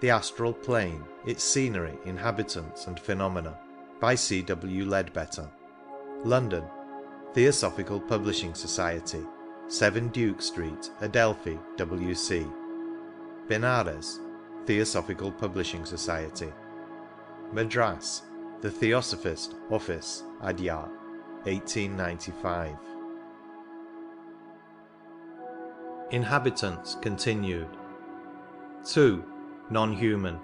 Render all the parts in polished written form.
The Astral Plane, Its Scenery, Inhabitants and Phenomena, by C.W. Leadbeater. London, Theosophical Publishing Society, 7 Duke Street, Adelphi, W.C. Benares, Theosophical Publishing Society. Madras, The Theosophist Office, Adyar, 1895. Inhabitants continued. 2. Non-human.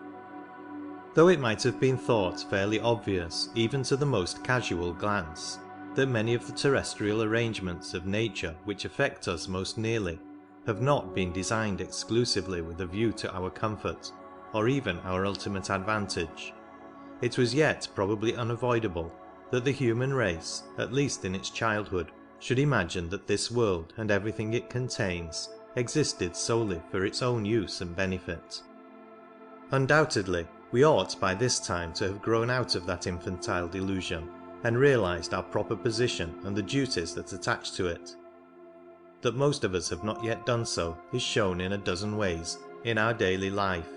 Though it might have been thought fairly obvious even to the most casual glance that many of the terrestrial arrangements of nature which affect us most nearly have not been designed exclusively with a view to our comfort or even our ultimate advantage, it was yet probably unavoidable that the human race, at least in its childhood, should imagine that this world and everything it contains existed solely for its own use and benefit. Undoubtedly, we ought by this time to have grown out of that infantile delusion and realized our proper position and the duties that attach to it. That most of us have not yet done so is shown in a dozen ways in our daily life,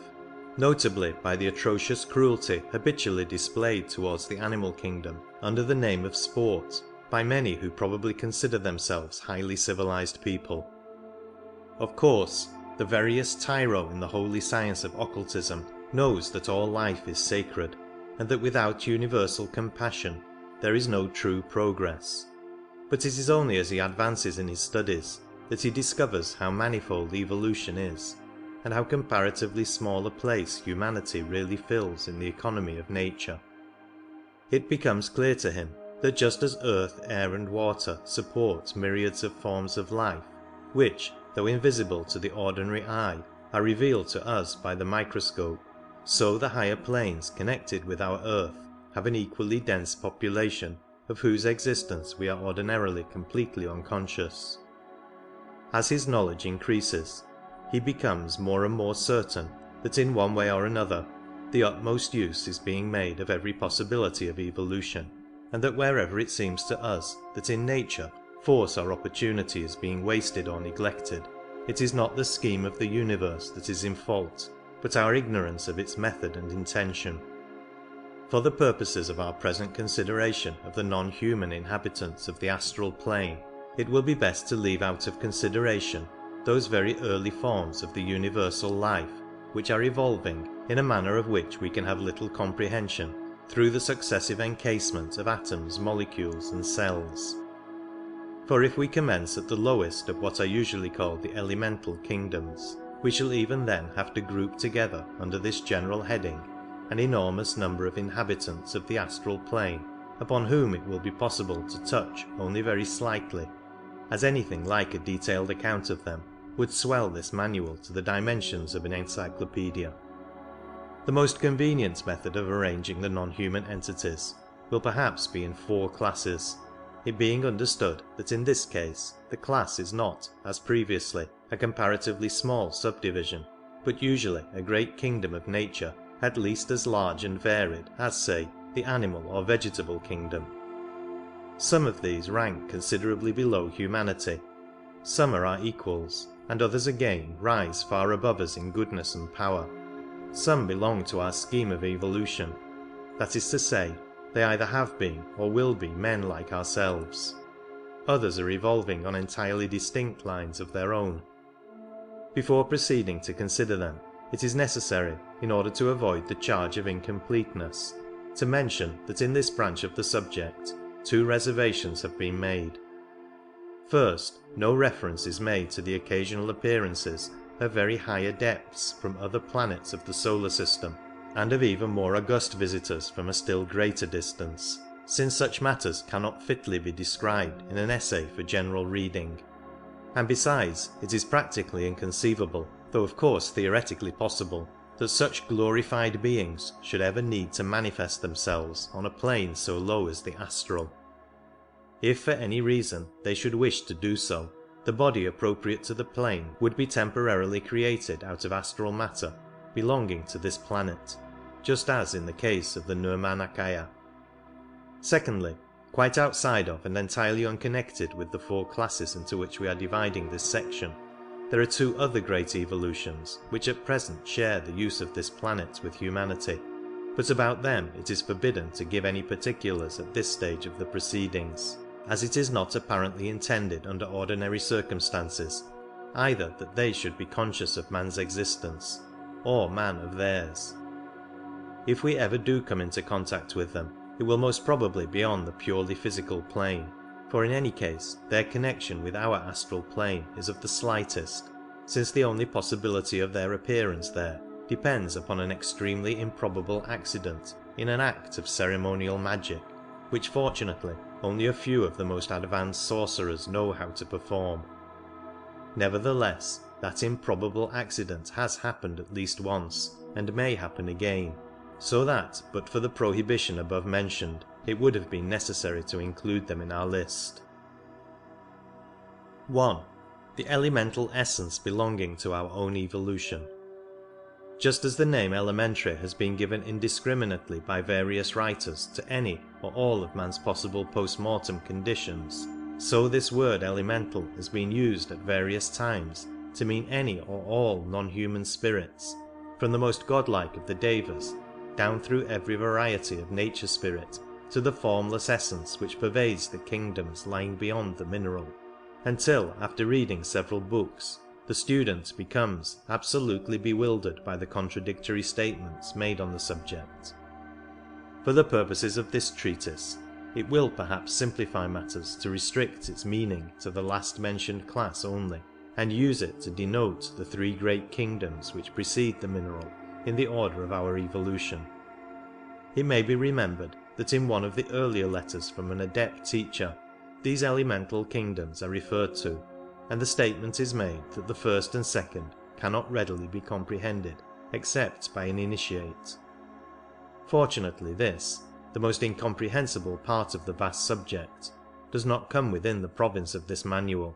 notably by the atrocious cruelty habitually displayed towards the animal kingdom under the name of sport by many who probably consider themselves highly civilized people. Of course, the veriest tyro in the holy science of occultism knows that all life is sacred, and that without universal compassion there is no true progress. But it is only as he advances in his studies that he discovers how manifold evolution is, and how comparatively small a place humanity really fills in the economy of nature. It becomes clear to him that just as earth, air and water support myriads of forms of life, which, though invisible to the ordinary eye, are revealed to us by the microscope, so the higher planes connected with our earth have an equally dense population of whose existence we are ordinarily completely unconscious. As his knowledge increases, he becomes more and more certain that in one way or another the utmost use is being made of every possibility of evolution, and that wherever it seems to us that in nature force or opportunity is being wasted or neglected, it is not the scheme of the universe that is in fault, but our ignorance of its method and intention. For the purposes of our present consideration of the non-human inhabitants of the astral plane, it will be best to leave out of consideration those very early forms of the universal life which are evolving in a manner of which we can have little comprehension through the successive encasement of atoms, molecules and cells. For if we commence at the lowest of what are usually called the elemental kingdoms, we shall even then have to group together under this general heading an enormous number of inhabitants of the astral plane upon whom it will be possible to touch only very slightly, as anything like a detailed account of them would swell this manual to the dimensions of an encyclopedia. The most convenient method of arranging the non-human entities will perhaps be in 4 classes, it being understood that in this case the class is not, as previously, a comparatively small subdivision, but usually a great kingdom of nature at least as large and varied as, say, the animal or vegetable kingdom. Some of these rank considerably below humanity, some are our equals, and others again rise far above us in goodness and power. Some belong to our scheme of evolution, that is to say, they either have been or will be men like ourselves. Others are evolving on entirely distinct lines of their own. Before proceeding to consider them, it is necessary, in order to avoid the charge of incompleteness, to mention that in this branch of the subject 2 reservations have been made. First, no reference is made to the occasional appearances of very high adepts from other planets of the solar system, and of even more august visitors from a still greater distance, since such matters cannot fitly be described in an essay for general reading. And besides, it is practically inconceivable, though of course theoretically possible, that such glorified beings should ever need to manifest themselves on a plane so low as the astral. If for any reason they should wish to do so, the body appropriate to the plane would be temporarily created out of astral matter belonging to this planet, just as in the case of the Nirmanakaya. Secondly, quite outside of and entirely unconnected with the 4 classes into which we are dividing this section, There are two other great evolutions which at present share the use of this planet with humanity, but about them it is forbidden to give any particulars at this stage of the proceedings, as it is not apparently intended under ordinary circumstances either that they should be conscious of man's existence, or man of theirs. If we ever do come into contact with them, it will most probably be on the purely physical plane, for in any case their connection with our astral plane is of the slightest, since the only possibility of their appearance there depends upon an extremely improbable accident in an act of ceremonial magic, which fortunately only a few of the most advanced sorcerers know how to perform. Nevertheless, that improbable accident has happened at least once, and may happen again, so that, but for the prohibition above mentioned, it would have been necessary to include them in our list. 1. The elemental essence belonging to our own evolution. Just as the name elementary has been given indiscriminately by various writers to any or all of man's possible post-mortem conditions, so this word elemental has been used at various times to mean any or all non-human spirits, from the most godlike of the devas down through every variety of nature spirit to the formless essence which pervades the kingdoms lying beyond the mineral, until, after reading several books, the student becomes absolutely bewildered by the contradictory statements made on the subject. For the purposes of this treatise, it will perhaps simplify matters to restrict its meaning to the last mentioned class only, and use it to denote the three great kingdoms which precede the mineral in the order of our evolution. It may be remembered that in one of the earlier letters from an adept teacher, these elemental kingdoms are referred to, and the statement is made that the first and second cannot readily be comprehended except by an initiate. Fortunately this, the most incomprehensible part of the vast subject, does not come within the province of this manual,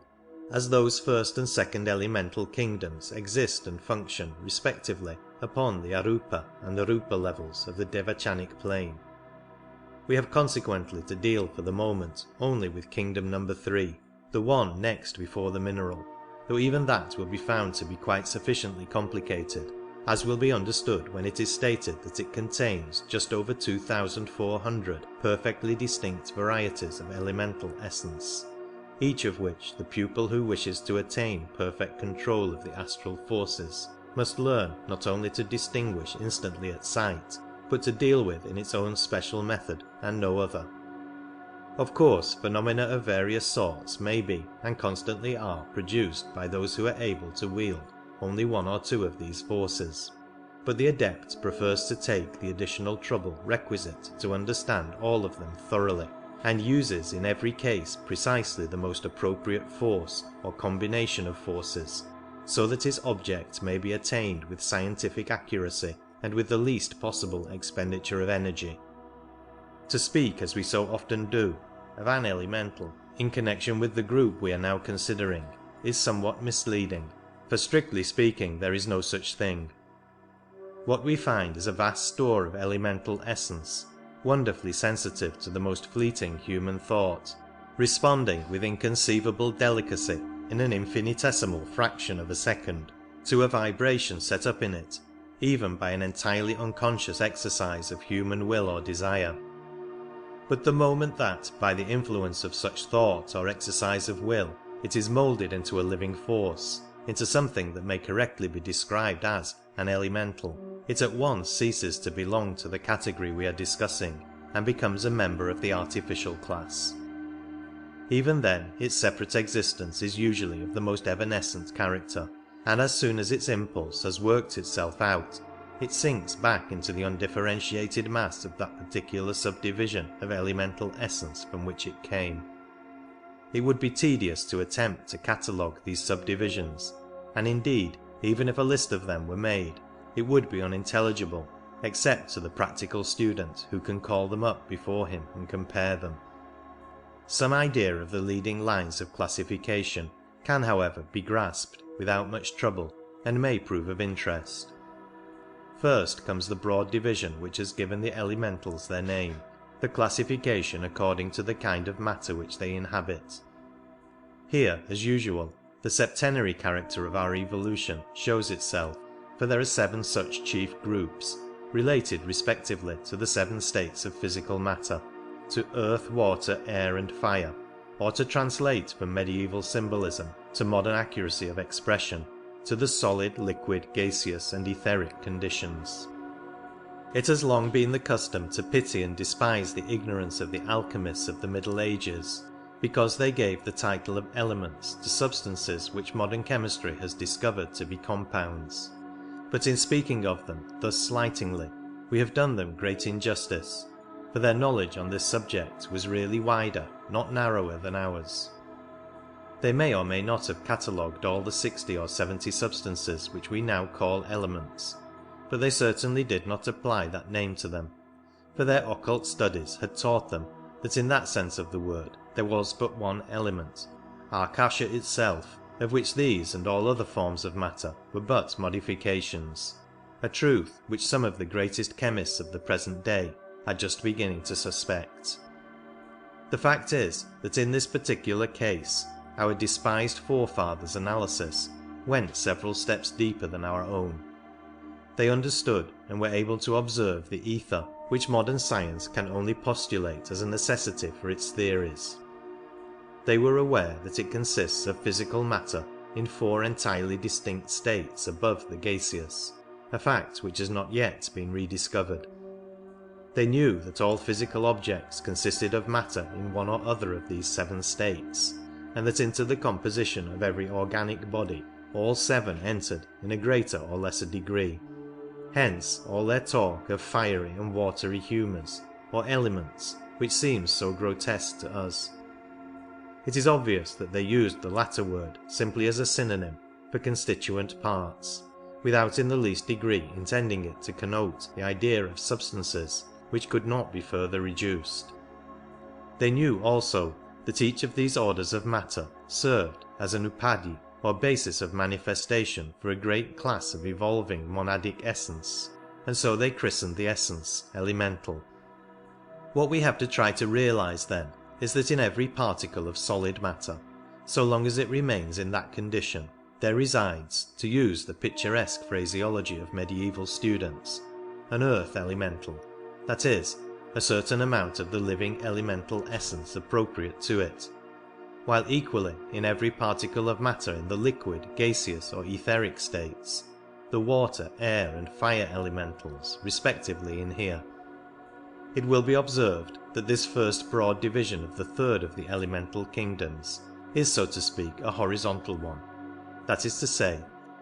as those first and second elemental kingdoms exist and function respectively upon the Arupa and the Rupa levels of the Devachanic plane. We have consequently to deal for the moment only with kingdom number 3, the one next before the mineral, though even that will be found to be quite sufficiently complicated, as will be understood when it is stated that it contains just over 2,400 perfectly distinct varieties of elemental essence, each of which the pupil who wishes to attain perfect control of the astral forces must learn not only to distinguish instantly at sight, but to deal with in its own special method and no other. Of course, phenomena of various sorts may be, and constantly are, produced by those who are able to wield only one or two of these forces, but the adept prefers to take the additional trouble requisite to understand all of them thoroughly, and uses in every case precisely the most appropriate force or combination of forces, so that his object may be attained with scientific accuracy and with the least possible expenditure of energy. To speak, as we so often do, of an elemental in connection with the group we are now considering is somewhat misleading, for strictly speaking there is no such thing. What we find is a vast store of elemental essence, wonderfully sensitive to the most fleeting human thought, responding with inconceivable delicacy in an infinitesimal fraction of a second to a vibration set up in it, even by an entirely unconscious exercise of human will or desire. But the moment that, by the influence of such thought or exercise of will, it is moulded into a living force, into something that may correctly be described as an elemental, it at once ceases to belong to the category we are discussing, and becomes a member of the artificial class. Even then, its separate existence is usually of the most evanescent character, and as soon as its impulse has worked itself out, it sinks back into the undifferentiated mass of that particular subdivision of elemental essence from which it came. It would be tedious to attempt to catalogue these subdivisions, and indeed, even if a list of them were made, it would be unintelligible, except to the practical student who can call them up before him and compare them. Some idea of the leading lines of classification can, however, be grasped without much trouble, and may prove of interest. First comes the broad division which has given the elementals their name, the classification according to the kind of matter which they inhabit. Here, as usual, the septenary character of our evolution shows itself, for there are 7 such chief groups, related respectively to the 7 states of physical matter, to earth, water, air and fire, or to translate from medieval symbolism to modern accuracy of expression, to the solid, liquid, gaseous and etheric conditions. It has long been the custom to pity and despise the ignorance of the alchemists of the Middle Ages, because they gave the title of elements to substances which modern chemistry has discovered to be compounds. But in speaking of them thus slightingly, we have done them great injustice, for their knowledge on this subject was really wider, not narrower than ours. They may or may not have catalogued all the 60 or 70 substances which we now call elements, but they certainly did not apply that name to them, for their occult studies had taught them that in that sense of the word there was but one element, Akasha itself, of which these and all other forms of matter were but modifications, a truth which some of the greatest chemists of the present day are just beginning to suspect. The fact is that in this particular case our despised forefathers' analysis went several steps deeper than our own. They understood and were able to observe the ether, which modern science can only postulate as a necessity for its theories. They were aware that it consists of physical matter in 4 entirely distinct states above the gaseous, a fact which has not yet been rediscovered. They knew that all physical objects consisted of matter in one or other of these 7 states, and that into the composition of every organic body all 7 entered in a greater or lesser degree. Hence all their talk of fiery and watery humours, or elements, which seems so grotesque to us. It is obvious that they used the latter word simply as a synonym for constituent parts, without in the least degree intending it to connote the idea of substances which could not be further reduced. They knew also that each of these orders of matter served as an upadhi, or basis of manifestation for a great class of evolving monadic essence, and so they christened the essence elemental. What we have to try to realize then is that in every particle of solid matter, so long as it remains in that condition, there resides, to use the picturesque phraseology of medieval students, an earth elemental, that is, a certain amount of the living elemental essence appropriate to it, while equally in every particle of matter in the liquid, gaseous or etheric states, the water, air and fire elementals respectively inhere. It will be observed that this first broad division of the third of the elemental kingdoms is, so to speak, a horizontal one. That is to say,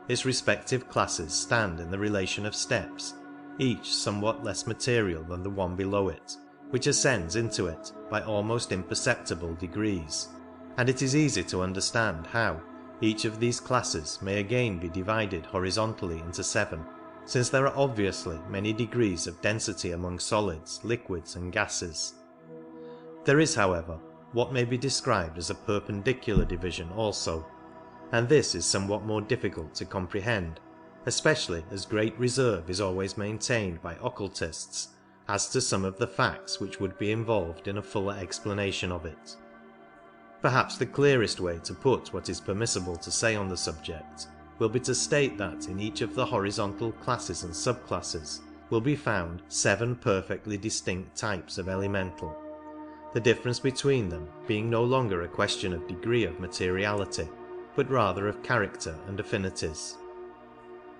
its respective classes stand in the relation of steps, each somewhat less material than the one below it, which ascends into it by almost imperceptible degrees, and it is easy to understand how each of these classes may again be divided horizontally into 7, since there are obviously many degrees of density among solids, liquids and gases. There is, however, what may be described as a perpendicular division also, and this is somewhat more difficult to comprehend, especially as great reserve is always maintained by occultists as to some of the facts which would be involved in a fuller explanation of it. Perhaps the clearest way to put what is permissible to say on the subject will be to state that in each of the horizontal classes and subclasses will be found 7 perfectly distinct types of elemental, the difference between them being no longer a question of degree of materiality, but rather of character and affinities.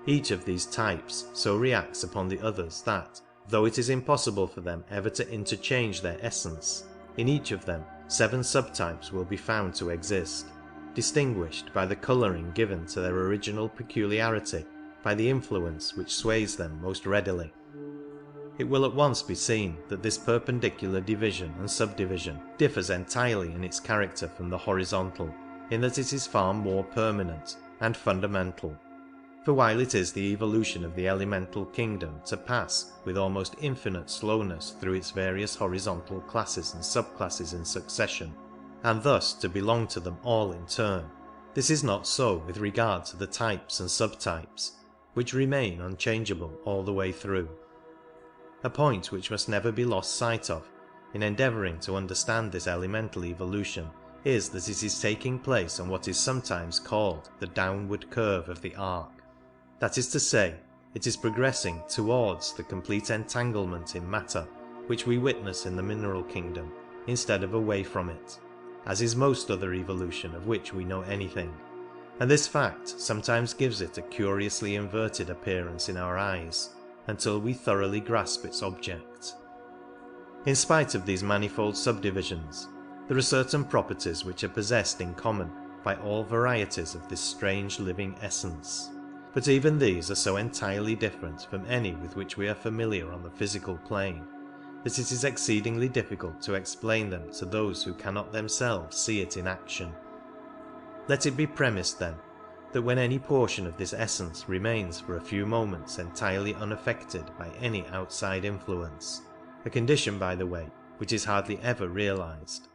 Each of these types so reacts upon the others that, though it is impossible for them ever to interchange their essence, in each of them 7 subtypes will be found to exist, distinguished by the colouring given to their original peculiarity by the influence which sways them most readily. It will at once be seen that this perpendicular division and subdivision differs entirely in its character from the horizontal, in that it is far more permanent and fundamental. For while it is the evolution of the elemental kingdom to pass with almost infinite slowness through its various horizontal classes and subclasses in succession, and thus to belong to them all in turn, this is not so with regard to the types and subtypes, which remain unchangeable all the way through. A point which must never be lost sight of in endeavouring to understand this elemental evolution is that it is taking place on what is sometimes called the downward curve of the arc. That is to say, it is progressing towards the complete entanglement in matter which we witness in the mineral kingdom, instead of away from it, as is most other evolution of which we know anything, and this fact sometimes gives it a curiously inverted appearance in our eyes, until we thoroughly grasp its object. In spite of these manifold subdivisions, there are certain properties which are possessed in common by all varieties of this strange living essence, but even these are so entirely different from any with which we are familiar on the physical plane, that it is exceedingly difficult to explain them to those who cannot themselves see it in action. Let it be premised, then, that when any portion of this essence remains for a few moments entirely unaffected by any outside influence, a condition, by the way, which is hardly ever realized,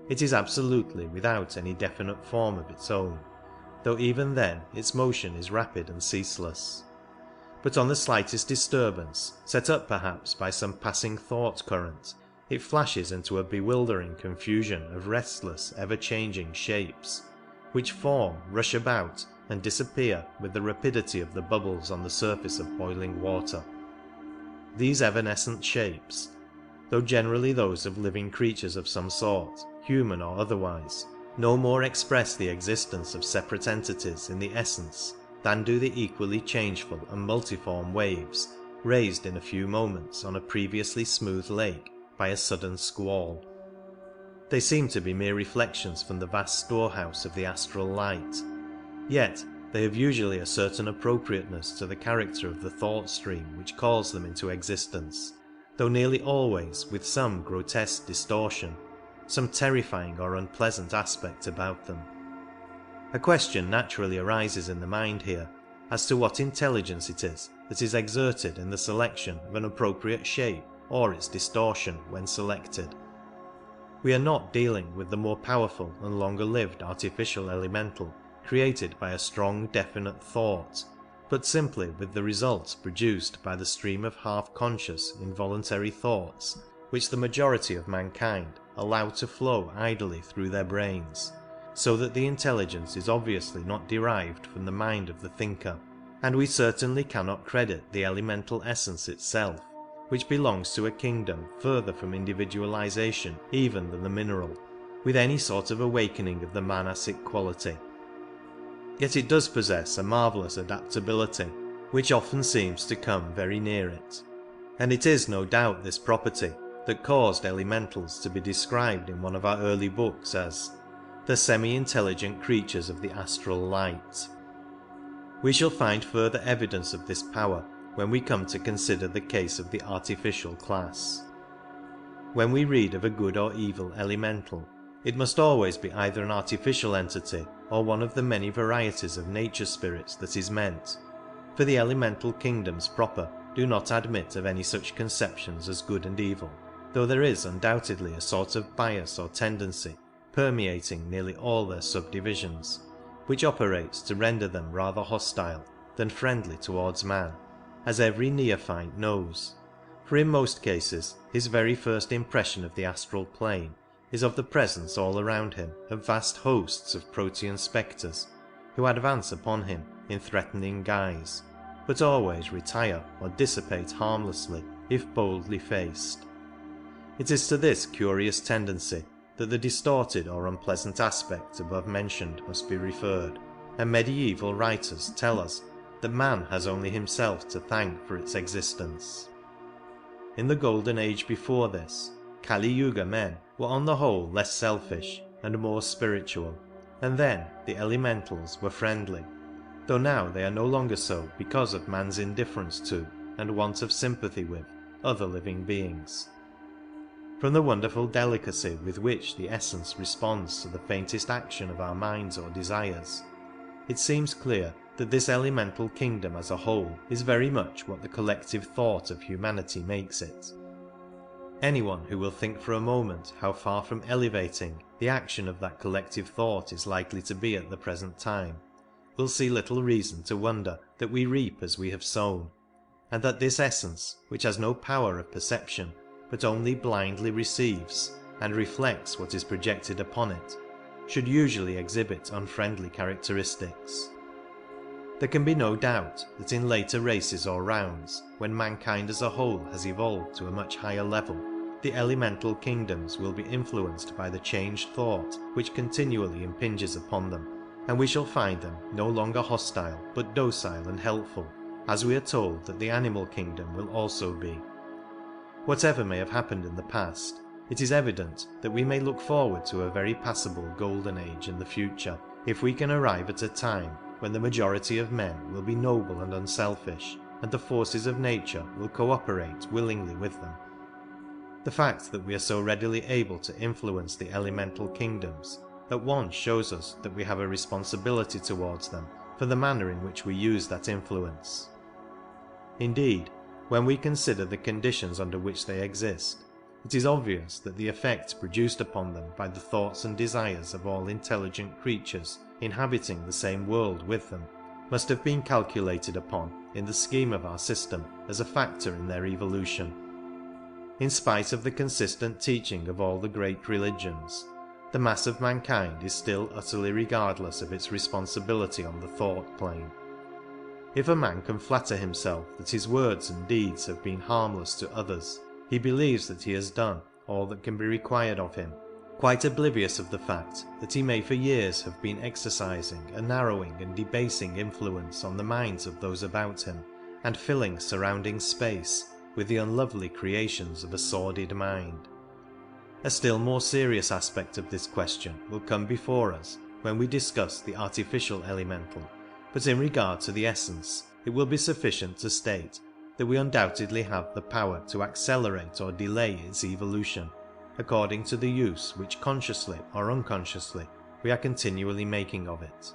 it is absolutely without any definite form of its own, though even then its motion is rapid and ceaseless. But on the slightest disturbance, set up perhaps by some passing thought current, it flashes into a bewildering confusion of restless, ever-changing shapes, which form, rush about, and disappear with the rapidity of the bubbles on the surface of boiling water. These evanescent shapes, though generally those of living creatures of some sort, human or otherwise, no more express the existence of separate entities in the essence than do the equally changeful and multiform waves raised in a few moments on a previously smooth lake by a sudden squall. They seem to be mere reflections from the vast storehouse of the astral light, yet they have usually a certain appropriateness to the character of the thought stream which calls them into existence, though nearly always with some grotesque distortion, some terrifying or unpleasant aspect about them. A question naturally arises in the mind here as to what intelligence it is that is exerted in the selection of an appropriate shape or its distortion when selected. We are not dealing with the more powerful and longer-lived artificial elemental created by a strong definite thought, but simply with the results produced by the stream of half-conscious involuntary thoughts which the majority of mankind allow to flow idly through their brains, so that the intelligence is obviously not derived from the mind of the thinker, and we certainly cannot credit the elemental essence itself, which belongs to a kingdom further from individualization even than the mineral, with any sort of awakening of the manasic quality. Yet it does possess a marvellous adaptability, which often seems to come very near it, and it is no doubt this property that caused elementals to be described in one of our early books as the semi-intelligent creatures of the astral light. We shall find further evidence of this power when we come to consider the case of the artificial class. When we read of a good or evil elemental, it must always be either an artificial entity or one of the many varieties of nature spirits that is meant, for the elemental kingdoms proper do not admit of any such conceptions as good and evil, though there is undoubtedly a sort of bias or tendency permeating nearly all their subdivisions, which operates to render them rather hostile than friendly towards man, as every neophyte knows, for in most cases his very first impression of the astral plane is of the presence all around him of vast hosts of protean spectres, who advance upon him in threatening guise, but always retire or dissipate harmlessly if boldly faced. It is to this curious tendency that the distorted or unpleasant aspect above mentioned must be referred, and medieval writers tell us that man has only himself to thank for its existence. In the golden age before this, Kali Yuga men were on the whole less selfish and more spiritual, and then the elementals were friendly, though now they are no longer so because of man's indifference to, and want of sympathy with, other living beings. From the wonderful delicacy with which the essence responds to the faintest action of our minds or desires, it seems clear that this elemental kingdom as a whole is very much what the collective thought of humanity makes it. Anyone who will think for a moment how far from elevating the action of that collective thought is likely to be at the present time, will see little reason to wonder that we reap as we have sown, and that this essence, which has no power of perception, but only blindly receives and reflects what is projected upon it, should usually exhibit unfriendly characteristics. There can be no doubt that in later races or rounds, when mankind as a whole has evolved to a much higher level, the elemental kingdoms will be influenced by the changed thought which continually impinges upon them, and we shall find them no longer hostile but docile and helpful, as we are told that the animal kingdom will also be. Whatever may have happened in the past, it is evident that we may look forward to a very passable golden age in the future, if we can arrive at a time when the majority of men will be noble and unselfish, and the forces of nature will cooperate willingly with them. The fact that we are so readily able to influence the elemental kingdoms at once shows us that we have a responsibility towards them for the manner in which we use that influence. Indeed, when we consider the conditions under which they exist, it is obvious that the effect produced upon them by the thoughts and desires of all intelligent creatures inhabiting the same world with them must have been calculated upon in the scheme of our system as a factor in their evolution. In spite of the consistent teaching of all the great religions, the mass of mankind is still utterly regardless of its responsibility on the thought plane. If a man can flatter himself that his words and deeds have been harmless to others, he believes that he has done all that can be required of him, quite oblivious of the fact that he may for years have been exercising a narrowing and debasing influence on the minds of those about him, and filling surrounding space with the unlovely creations of a sordid mind. A still more serious aspect of this question will come before us when we discuss the artificial elemental, but in regard to the essence, it will be sufficient to state that we undoubtedly have the power to accelerate or delay its evolution, according to the use which consciously or unconsciously we are continually making of it.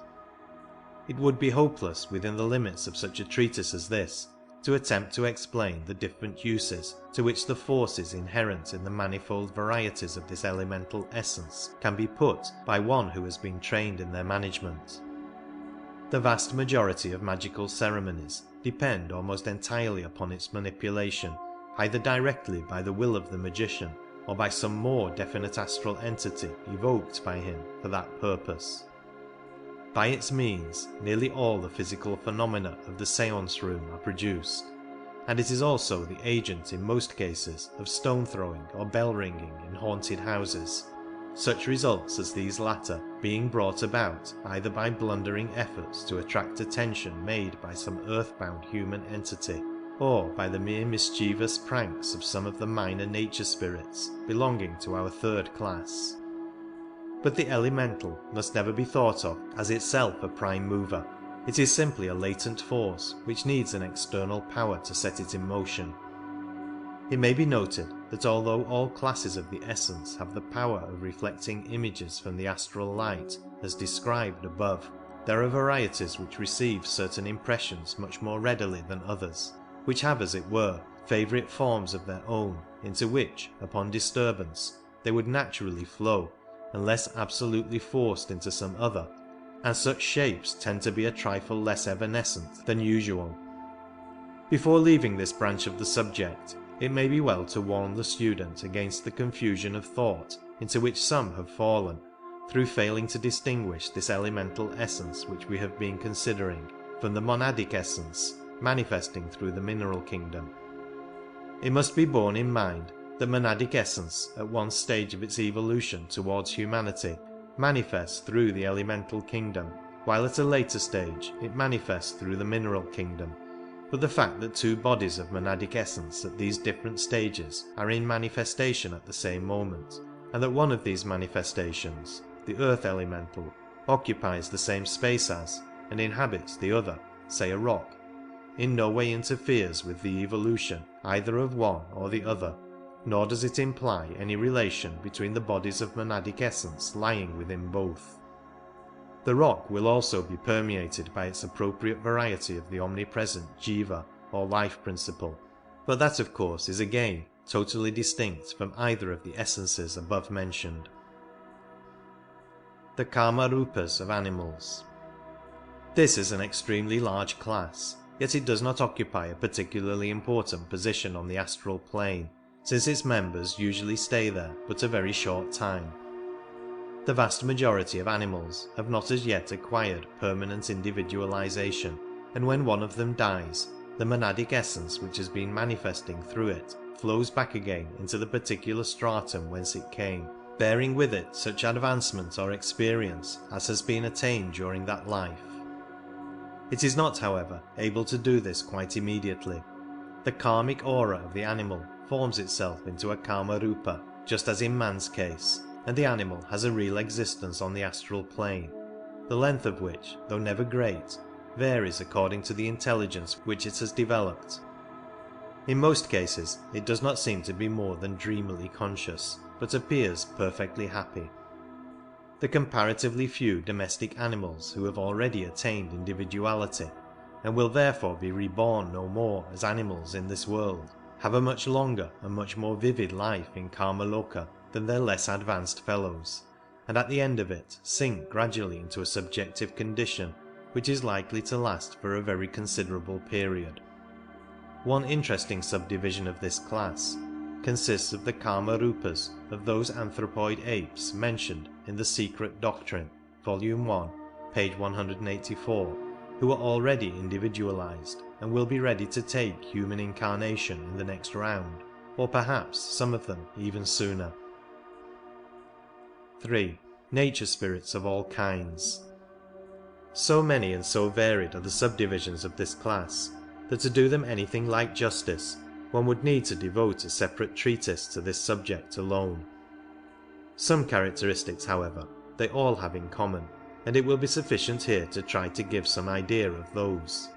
It would be hopeless within the limits of such a treatise as this to attempt to explain the different uses to which the forces inherent in the manifold varieties of this elemental essence can be put by one who has been trained in their management. The vast majority of magical ceremonies depend almost entirely upon its manipulation, either directly by the will of the magician or by some more definite astral entity evoked by him for that purpose. By its means, nearly all the physical phenomena of the séance room are produced, and it is also the agent in most cases of stone throwing or bell ringing in haunted houses, such results as these latter being brought about either by blundering efforts to attract attention made by some earthbound human entity, or by the mere mischievous pranks of some of the minor nature spirits belonging to our third class. But the elemental must never be thought of as itself a prime mover. It is simply a latent force which needs an external power to set it in motion. It may be noted that although all classes of the essence have the power of reflecting images from the astral light as described above, there are varieties which receive certain impressions much more readily than others, which have, as it were, favourite forms of their own into which, upon disturbance, they would naturally flow, unless absolutely forced into some other, and such shapes tend to be a trifle less evanescent than usual. Before leaving this branch of the subject, it may be well to warn the student against the confusion of thought into which some have fallen, through failing to distinguish this elemental essence which we have been considering from the monadic essence manifesting through the mineral kingdom. It must be borne in mind that monadic essence at one stage of its evolution towards humanity manifests through the elemental kingdom, while at a later stage it manifests through the mineral kingdom. But the fact that two bodies of monadic essence at these different stages are in manifestation at the same moment, and that one of these manifestations, the earth elemental, occupies the same space as and inhabits the other, say a rock, in no way interferes with the evolution either of one or the other, nor does it imply any relation between the bodies of monadic essence lying within both. The rock will also be permeated by its appropriate variety of the omnipresent jiva or life principle, but that of course is again totally distinct from either of the essences above mentioned. The Kama-rupas of animals. This is an extremely large class, yet it does not occupy a particularly important position on the astral plane, since its members usually stay there but a very short time. The vast majority of animals have not as yet acquired permanent individualization, and when one of them dies, the monadic essence which has been manifesting through it flows back again into the particular stratum whence it came, bearing with it such advancement or experience as has been attained during that life. It is not, however, able to do this quite immediately. The karmic aura of the animal forms itself into a karma rupa, just as in man's case, and the animal has a real existence on the astral plane, the length of which, though never great, varies according to the intelligence which it has developed. In most cases it does not seem to be more than dreamily conscious, but appears perfectly happy. The comparatively few domestic animals who have already attained individuality, and will therefore be reborn no more as animals in this world, have a much longer and much more vivid life in Kamaloka than their less advanced fellows, and at the end of it sink gradually into a subjective condition which is likely to last for a very considerable period. One interesting subdivision of this class consists of the Karma Rupas of those anthropoid apes mentioned in The Secret Doctrine, Volume 1, page 184, who are already individualized and will be ready to take human incarnation in the next round, or perhaps some of them even sooner. 3. Nature spirits of all kinds. So many and so varied are the subdivisions of this class that to do them anything like justice, one would need to devote a separate treatise to this subject alone. Some characteristics, however, they all have in common, and it will be sufficient here to try to give some idea of those.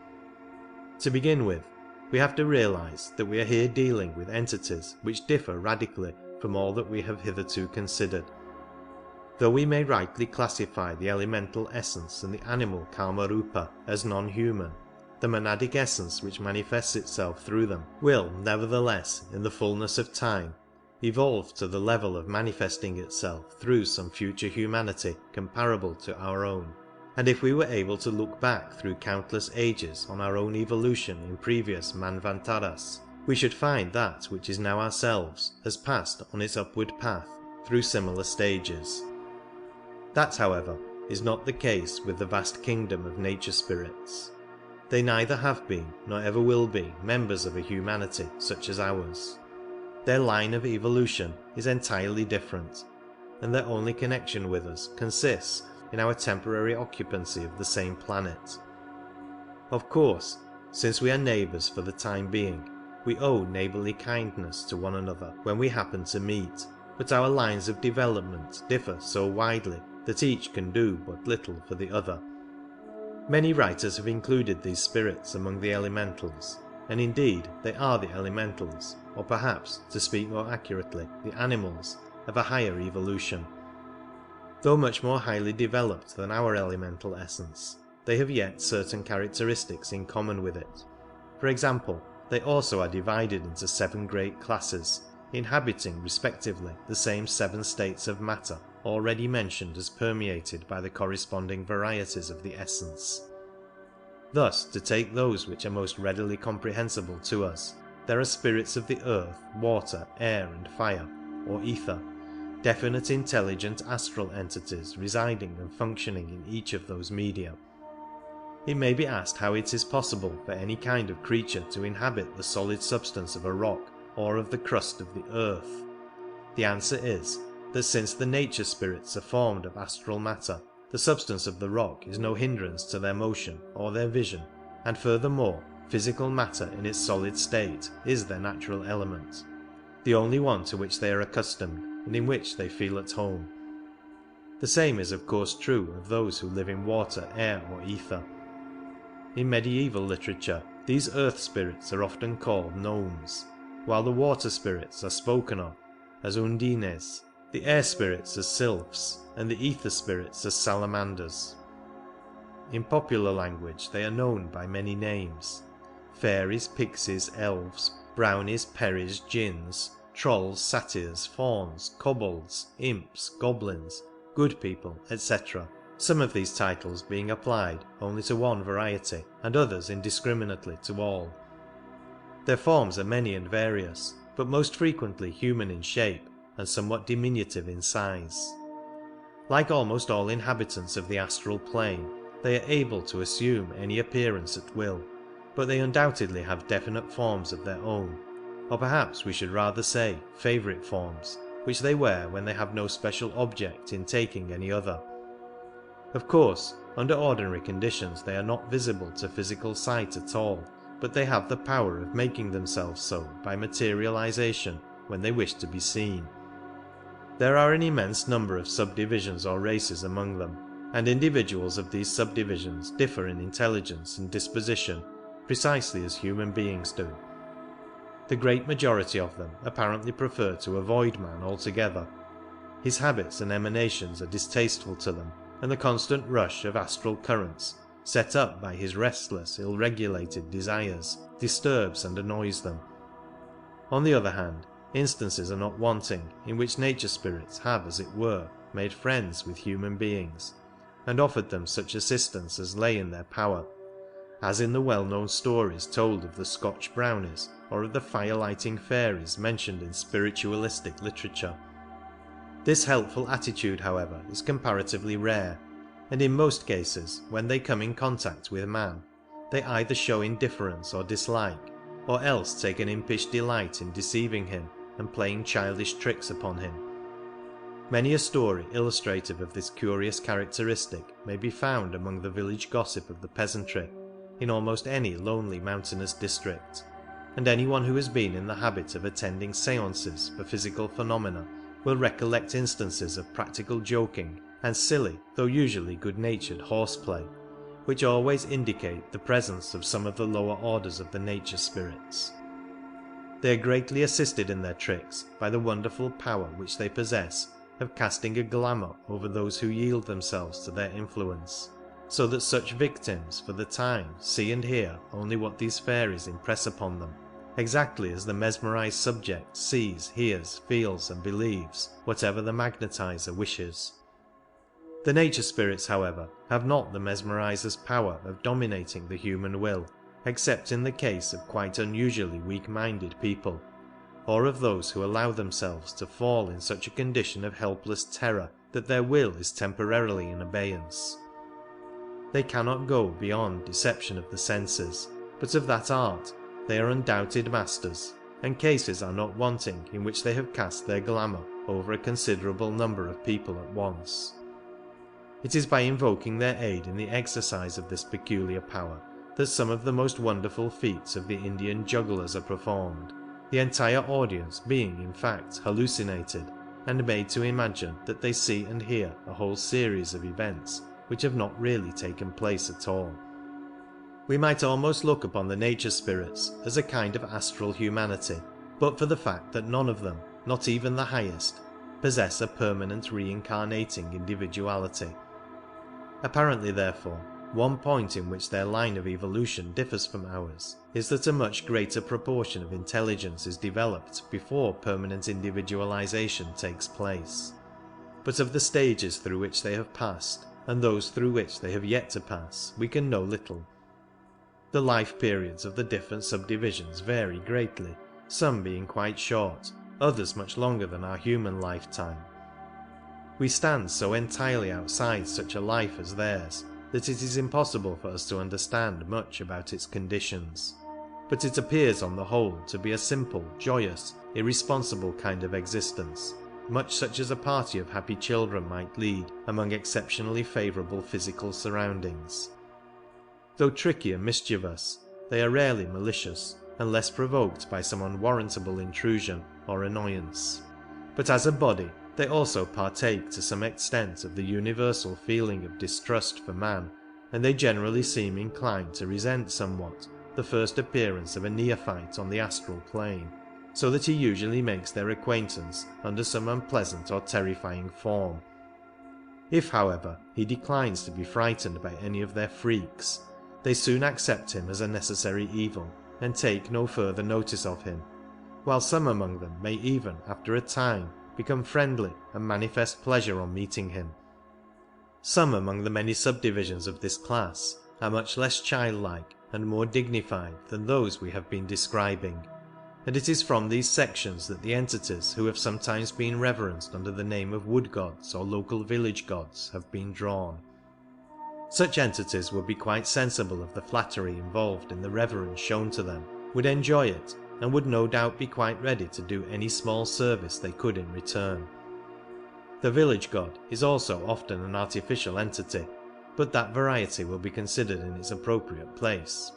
To begin with, we have to realize that we are here dealing with entities which differ radically from all that we have hitherto considered. Though we may rightly classify the elemental essence and the animal Karma Rupa as non-human, the monadic essence which manifests itself through them will nevertheless, in the fullness of time, evolve to the level of manifesting itself through some future humanity comparable to our own, and if we were able to look back through countless ages on our own evolution in previous manvantaras, we should find that which is now ourselves has passed on its upward path through similar stages. That, however, is not the case with the vast kingdom of nature spirits. They neither have been nor ever will be members of a humanity such as ours. Their line of evolution is entirely different, and their only connection with us consists in our temporary occupancy of the same planet. Of course, since we are neighbours for the time being, we owe neighbourly kindness to one another when we happen to meet, but our lines of development differ so widely that each can do but little for the other. Many writers have included these spirits among the elementals, and indeed they are the elementals, or perhaps, to speak more accurately, the animals of a higher evolution. Though much more highly developed than our elemental essence, they have yet certain characteristics in common with it. For example, they also are divided into 7 great classes, inhabiting respectively the same 7 states of matter already mentioned as permeated by the corresponding varieties of the essence. Thus, to take those which are most readily comprehensible to us, there are spirits of the earth, water, air and fire, or ether, definite intelligent astral entities residing and functioning in each of those media. It may be asked how it is possible for any kind of creature to inhabit the solid substance of a rock or of the crust of the earth. The answer is that since the nature spirits are formed of astral matter, the substance of the rock is no hindrance to their motion or their vision, and furthermore, physical matter in its solid state is their natural element, the only one to which they are accustomed and in which they feel at home. The same is of course true of those who live in water, air or ether. In medieval literature, these earth spirits are often called gnomes, while the water spirits are spoken of as undines, the air spirits as sylphs, and the ether spirits as salamanders. In popular language they are known by many names: fairies, pixies, elves, brownies, peris, jinns, trolls, satyrs, fauns, kobolds, imps, goblins, good people, etc., some of these titles being applied only to one variety, and others indiscriminately to all. Their forms are many and various, but most frequently human in shape and somewhat diminutive in size. Like almost all inhabitants of the astral plane, they are able to assume any appearance at will, but they undoubtedly have definite forms of their own, or perhaps we should rather say favourite forms, which they wear when they have no special object in taking any other. Of course, under ordinary conditions they are not visible to physical sight at all, but they have the power of making themselves so by materialization when they wish to be seen. There are an immense number of subdivisions or races among them, and individuals of these subdivisions differ in intelligence and disposition precisely as human beings do. The great majority of them apparently prefer to avoid man altogether. His habits and emanations are distasteful to them, and the constant rush of astral currents, set up by his restless, ill-regulated desires, disturbs and annoys them. On the other hand, instances are not wanting in which nature spirits have, as it were, made friends with human beings, and offered them such assistance as lay in their power, as in the well-known stories told of the Scotch brownies or of the fire-lighting fairies mentioned in spiritualistic literature. This helpful attitude, however, is comparatively rare, and in most cases, when they come in contact with man, they either show indifference or dislike, or else take an impish delight in deceiving him and playing childish tricks upon him. Many a story illustrative of this curious characteristic may be found among the village gossip of the peasantry in almost any lonely mountainous district, and anyone who has been in the habit of attending séances for physical phenomena will recollect instances of practical joking and silly, though usually good-natured horseplay, which always indicate the presence of some of the lower orders of the nature spirits. They are greatly assisted in their tricks by the wonderful power which they possess of casting a glamour over those who yield themselves to their influence, so that such victims for the time see and hear only what these fairies impress upon them, exactly as the mesmerized subject sees, hears, feels and believes whatever the magnetizer wishes. The nature spirits, however, have not the mesmerizer's power of dominating the human will, except in the case of quite unusually weak-minded people, or of those who allow themselves to fall in such a condition of helpless terror that their will is temporarily in abeyance. They cannot go beyond deception of the senses, but of that art they are undoubted masters, and cases are not wanting in which they have cast their glamour over a considerable number of people at once. It is by invoking their aid in the exercise of this peculiar power that some of the most wonderful feats of the Indian jugglers are performed, the entire audience being in fact hallucinated and made to imagine that they see and hear a whole series of events which have not really taken place at all. We might almost look upon the nature spirits as a kind of astral humanity, but for the fact that none of them, not even the highest, possess a permanent reincarnating individuality. Apparently, therefore, one point in which their line of evolution differs from ours is that a much greater proportion of intelligence is developed before permanent individualization takes place. But of the stages through which they have passed, and those through which they have yet to pass, we can know little. The life periods of the different subdivisions vary greatly, some being quite short, others much longer than our human lifetime. We stand so entirely outside such a life as theirs that it is impossible for us to understand much about its conditions, but it appears on the whole to be a simple, joyous, irresponsible kind of existence, much such as a party of happy children might lead among exceptionally favourable physical surroundings. Though tricky and mischievous, they are rarely malicious, unless provoked by some unwarrantable intrusion or annoyance. But as a body, they also partake to some extent of the universal feeling of distrust for man, and they generally seem inclined to resent somewhat the first appearance of a neophyte on the astral plane, so that he usually makes their acquaintance under some unpleasant or terrifying form. If, however, he declines to be frightened by any of their freaks, they soon accept him as a necessary evil, and take no further notice of him, while some among them may even, after a time, become friendly and manifest pleasure on meeting him. Some among the many subdivisions of this class are much less childlike and more dignified than those we have been describing, and it is from these sections that the entities who have sometimes been reverenced under the name of wood gods or local village gods have been drawn. Such entities would be quite sensible of the flattery involved in the reverence shown to them, would enjoy it, and would no doubt be quite ready to do any small service they could in return. The village god is also often an artificial entity, but that variety will be considered in its appropriate place.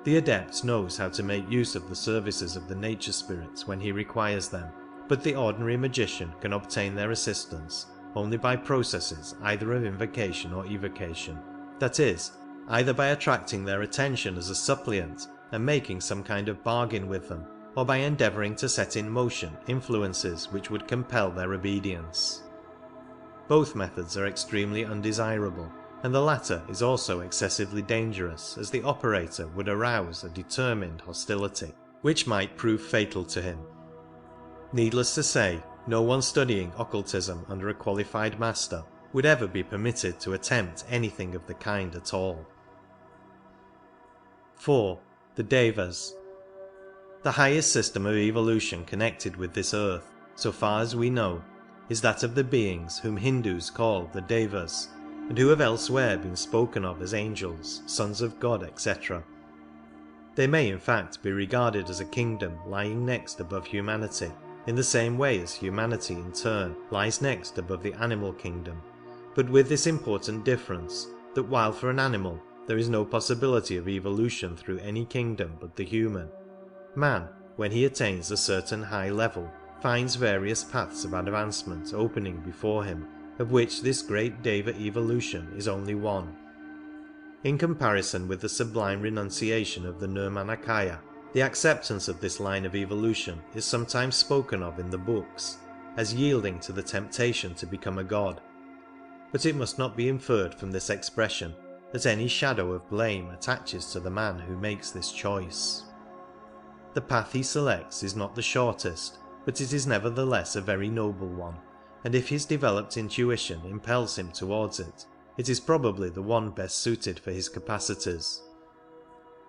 The adept knows how to make use of the services of the nature spirits when he requires them, but the ordinary magician can obtain their assistance only by processes either of invocation or evocation, that is, either by attracting their attention as a suppliant and making some kind of bargain with them, or by endeavouring to set in motion influences which would compel their obedience. Both methods are extremely undesirable, and the latter is also excessively dangerous, as the operator would arouse a determined hostility, which might prove fatal to him. Needless to say, no one studying occultism under a qualified master would ever be permitted to attempt anything of the kind at all. 4. The Devas. The highest system of evolution connected with this earth, so far as we know, is that of the beings whom Hindus call the Devas, and who have elsewhere been spoken of as angels, sons of God, etc. They may in fact be regarded as a kingdom lying next above humanity, in the same way as humanity in turn lies next above the animal kingdom, but with this important difference, that while for an animal there is no possibility of evolution through any kingdom but the human, man, when he attains a certain high level, finds various paths of advancement opening before him, of which this great Deva evolution is only one. In comparison with the sublime renunciation of the Nirmanakaya, the acceptance of this line of evolution is sometimes spoken of in the books as yielding to the temptation to become a god, but it must not be inferred from this expression that any shadow of blame attaches to the man who makes this choice. The path he selects is not the shortest, but it is nevertheless a very noble one, and if his developed intuition impels him towards it, it is probably the one best suited for his capacities.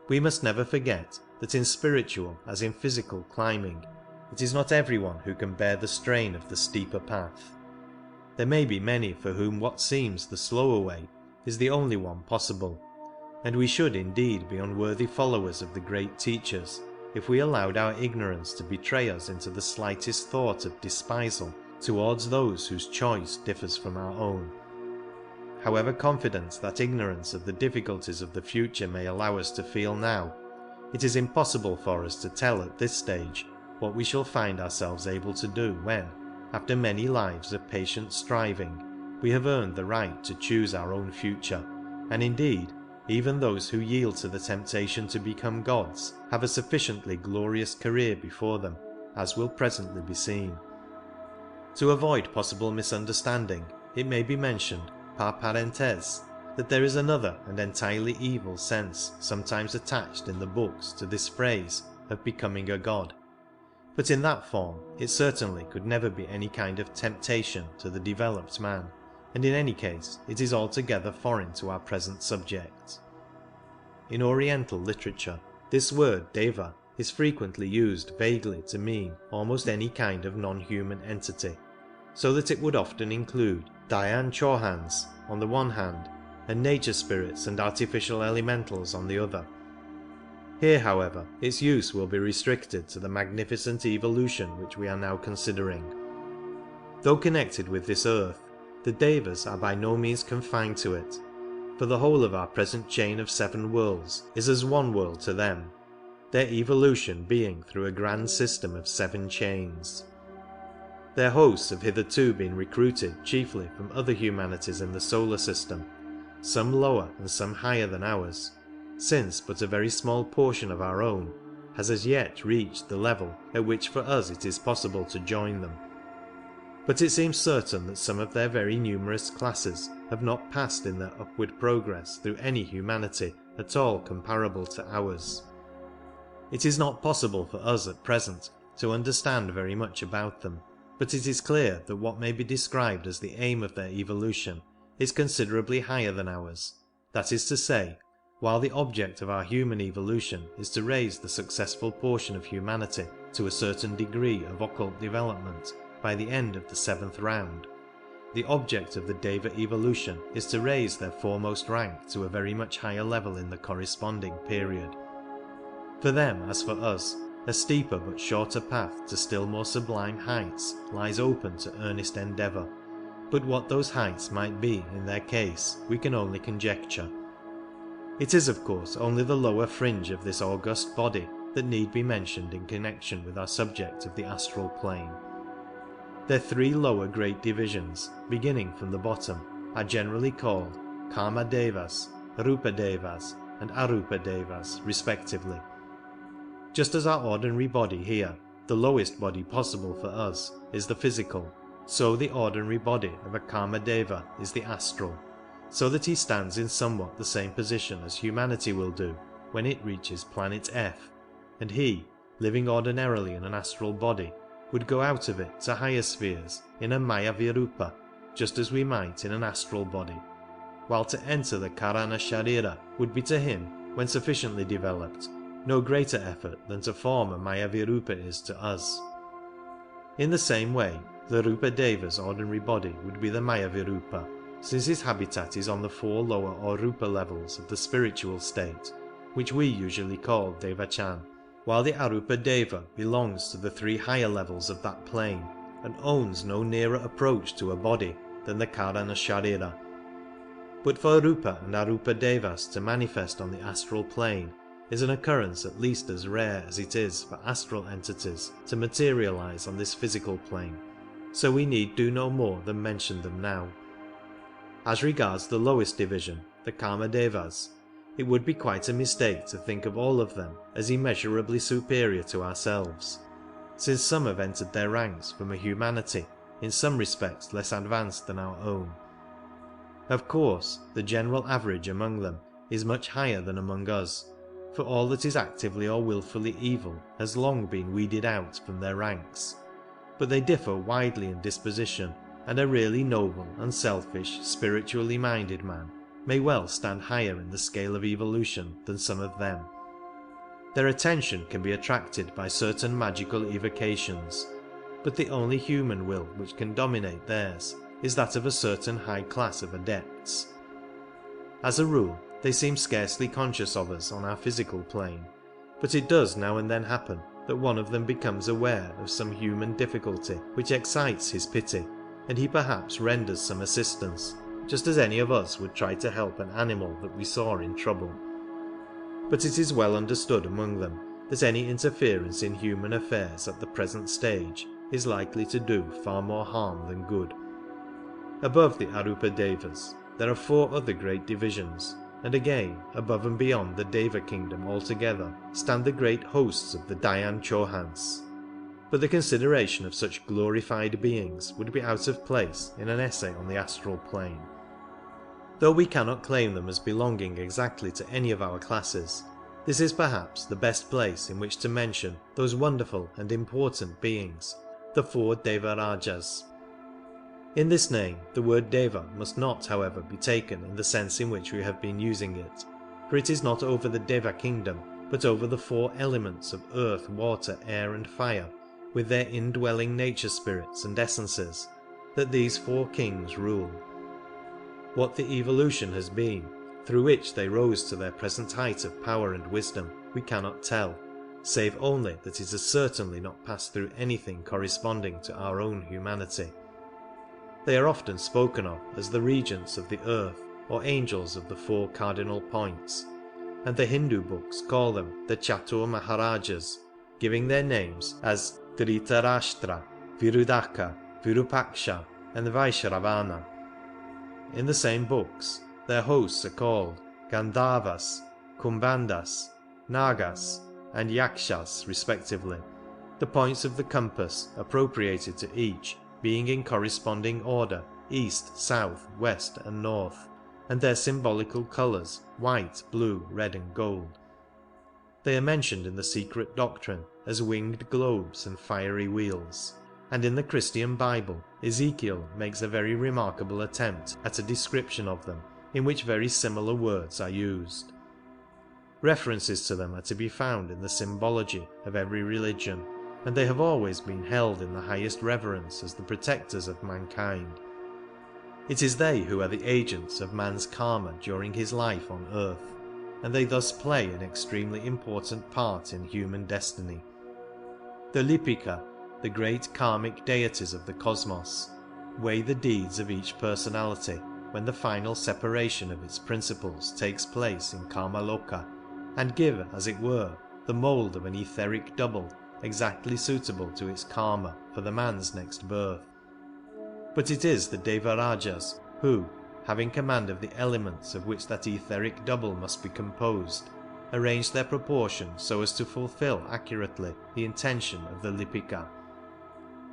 We must never forget that in spiritual as in physical climbing, it is not everyone who can bear the strain of the steeper path. There may be many for whom what seems the slower way is the only one possible, and we should indeed be unworthy followers of the great teachers if we allowed our ignorance to betray us into the slightest thought of despisal towards those whose choice differs from our own. However confident that ignorance of the difficulties of the future may allow us to feel now, it is impossible for us to tell at this stage what we shall find ourselves able to do when, after many lives of patient striving, we have earned the right to choose our own future, and indeed, even those who yield to the temptation to become gods have a sufficiently glorious career before them, as will presently be seen. To avoid possible misunderstanding, it may be mentioned, par parenthèse, that there is another and entirely evil sense sometimes attached in the books to this phrase of becoming a god, but in that form it certainly could never be any kind of temptation to the developed man, and in any case it is altogether foreign to our present subject. In Oriental literature, this word Deva is frequently used vaguely to mean almost any kind of non-human entity, so that it would often include Dhyan Chauhans on the one hand, and nature spirits and artificial elementals on the other. Here, however, its use will be restricted to the magnificent evolution which we are now considering. Though connected with this earth, the Devas are by no means confined to it, for the whole of our present chain of 7 worlds is as one world to them, their evolution being through a grand system of 7 chains. Their hosts have hitherto been recruited chiefly from other humanities in the solar system, some lower and some higher than ours, since but a very small portion of our own has as yet reached the level at which for us it is possible to join them. But it seems certain that some of their very numerous classes have not passed in their upward progress through any humanity at all comparable to ours. It is not possible for us at present to understand very much about them, but it is clear that what may be described as the aim of their evolution is considerably higher than ours, that is to say, while the object of our human evolution is to raise the successful portion of humanity to a certain degree of occult development by the end of the 7th round, the object of the Deva evolution is to raise their foremost rank to a very much higher level in the corresponding period. For them, as for us, a steeper but shorter path to still more sublime heights lies open to earnest endeavour, but what those heights might be in their case we can only conjecture. It is of course only the lower fringe of this august body that need be mentioned in connection with our subject of the astral plane. Their 3 lower great divisions, beginning from the bottom, are generally called Kama Devas, Rupa Devas and Arupa Devas respectively. Just as our ordinary body here, the lowest body possible for us, is the physical, so the ordinary body of a Kama Deva is the astral, so that he stands in somewhat the same position as humanity will do when it reaches planet F, and he, living ordinarily in an astral body, would go out of it to higher spheres in a Maya Virupa, just as we might in an astral body, while to enter the Karana Sharira would be to him, when sufficiently developed, no greater effort than to form a Maya Virupa is to us. In the same way, the Rupa Deva's ordinary body would be the Maya Virupa, since his habitat is on the 4 lower or Rupa levels of the spiritual state, which we usually call Devachan, while the Arupa Deva belongs to the 3 higher levels of that plane, and owns no nearer approach to a body than the Karana Sharira. But for Rupa and Arupa Devas to manifest on the astral plane is an occurrence at least as rare as it is for astral entities to materialize on this physical plane, so we need do no more than mention them now. As regards the lowest division, the Kama Devas, it would be quite a mistake to think of all of them as immeasurably superior to ourselves, since some have entered their ranks from a humanity in some respects less advanced than our own. Of course, the general average among them is much higher than among us, for all that is actively or wilfully evil has long been weeded out from their ranks, but they differ widely in disposition, and a really noble, unselfish, spiritually minded man may well stand higher in the scale of evolution than some of them. Their attention can be attracted by certain magical evocations, but the only human will which can dominate theirs is that of a certain high class of adepts. As a rule, they seem scarcely conscious of us on our physical plane, but it does now and then happen that one of them becomes aware of some human difficulty which excites his pity, and he perhaps renders some assistance, just as any of us would try to help an animal that we saw in trouble. But it is well understood among them that any interference in human affairs at the present stage is likely to do far more harm than good. Above the Arupa Devas, there are 4 other great divisions, and again, above and beyond the Deva kingdom altogether, stand the great hosts of the Dhyan Chohans. But the consideration of such glorified beings would be out of place in an essay on the astral plane. Though we cannot claim them as belonging exactly to any of our classes, this is perhaps the best place in which to mention those wonderful and important beings, the 4 Deva Rajas. In this name, the word Deva must not, however, be taken in the sense in which we have been using it, for it is not over the Deva kingdom, but over the 4 elements of earth, water, air and fire, with their indwelling nature spirits and essences, that these 4 kings rule. What the evolution has been, through which they rose to their present height of power and wisdom, we cannot tell, save only that it has certainly not passed through anything corresponding to our own humanity. They are often spoken of as the regents of the earth, or angels of the 4 cardinal points, and the Hindu books call them the Chatur Maharajas, giving their names as Dhritarashtra, Virudhaka, Virupaksha and Vaishravana. In the same books, their hosts are called Gandharvas, Kumbhandas, Nagas and Yakshas respectively, the points of the compass appropriated to each being in corresponding order east, south, west and north, and their symbolical colours white, blue, red and gold. They are mentioned in the secret doctrine as winged globes and fiery wheels, and in the Christian Bible Ezekiel makes a very remarkable attempt at a description of them, in which very similar words are used. References to them are to be found in the symbology of every religion, and they have always been held in the highest reverence as the protectors of mankind. It is they who are the agents of man's karma during his life on earth, and they thus play an extremely important part in human destiny. The Lipika, the great karmic deities of the cosmos, weigh the deeds of each personality when the final separation of its principles takes place in Karmaloka, and give, as it were, the mould of an etheric double exactly suitable to its karma for the man's next birth. But it is the Devarajas who, having command of the elements of which that etheric double must be composed, arrange their proportions so as to fulfill accurately the intention of the Lipika.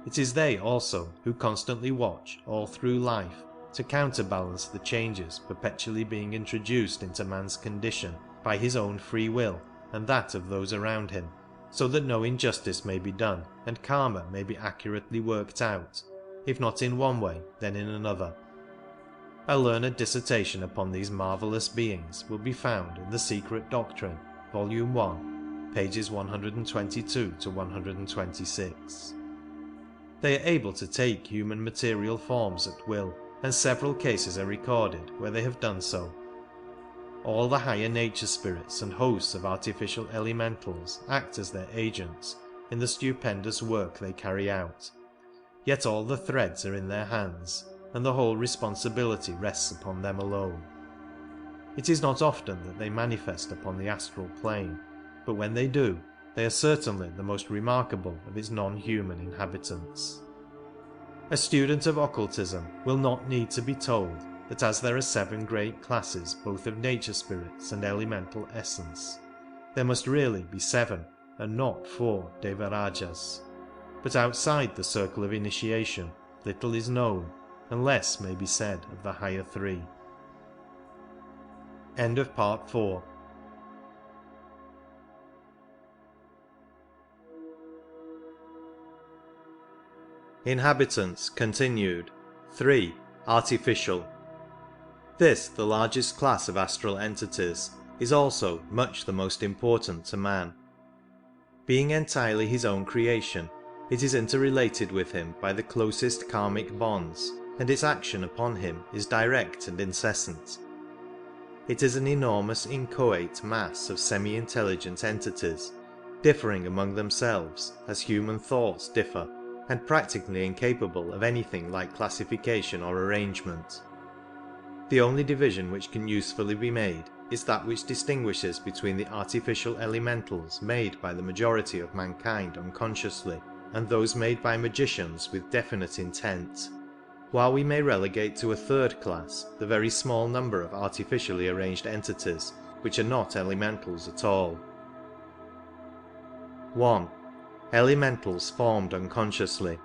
It is they also who constantly watch all through life to counterbalance the changes perpetually being introduced into man's condition by his own free will and that of those around him, so that no injustice may be done and karma may be accurately worked out, if not in one way then in another. A learned dissertation upon these marvellous beings will be found in The Secret Doctrine, Volume 1, pages 122 to 126. They are able to take human material forms at will, and several cases are recorded where they have done so. All the higher nature spirits and hosts of artificial elementals act as their agents in the stupendous work they carry out, yet all the threads are in their hands, and the whole responsibility rests upon them alone. It is not often that they manifest upon the astral plane, but when they do, they are certainly the most remarkable of its non-human inhabitants. A student of occultism will not need to be told that as there are 7 great classes both of nature spirits and elemental essence, there must really be 7 and not 4 Devarajas. But outside the circle of initiation little is known, and less may be said of the higher 3. End of Part 4. Inhabitants continued. 3. Artificial. This, the largest class of astral entities, is also much the most important to man. Being entirely his own creation, it is interrelated with him by the closest karmic bonds, and its action upon him is direct and incessant. It is an enormous inchoate mass of semi-intelligent entities, differing among themselves as human thoughts differ, and practically incapable of anything like classification or arrangement. The only division which can usefully be made is that which distinguishes between the artificial elementals made by the majority of mankind unconsciously, and those made by magicians with definite intent, while we may relegate to a 3rd class the very small number of artificially arranged entities which are not elementals at all. 1. Elementals formed unconsciously.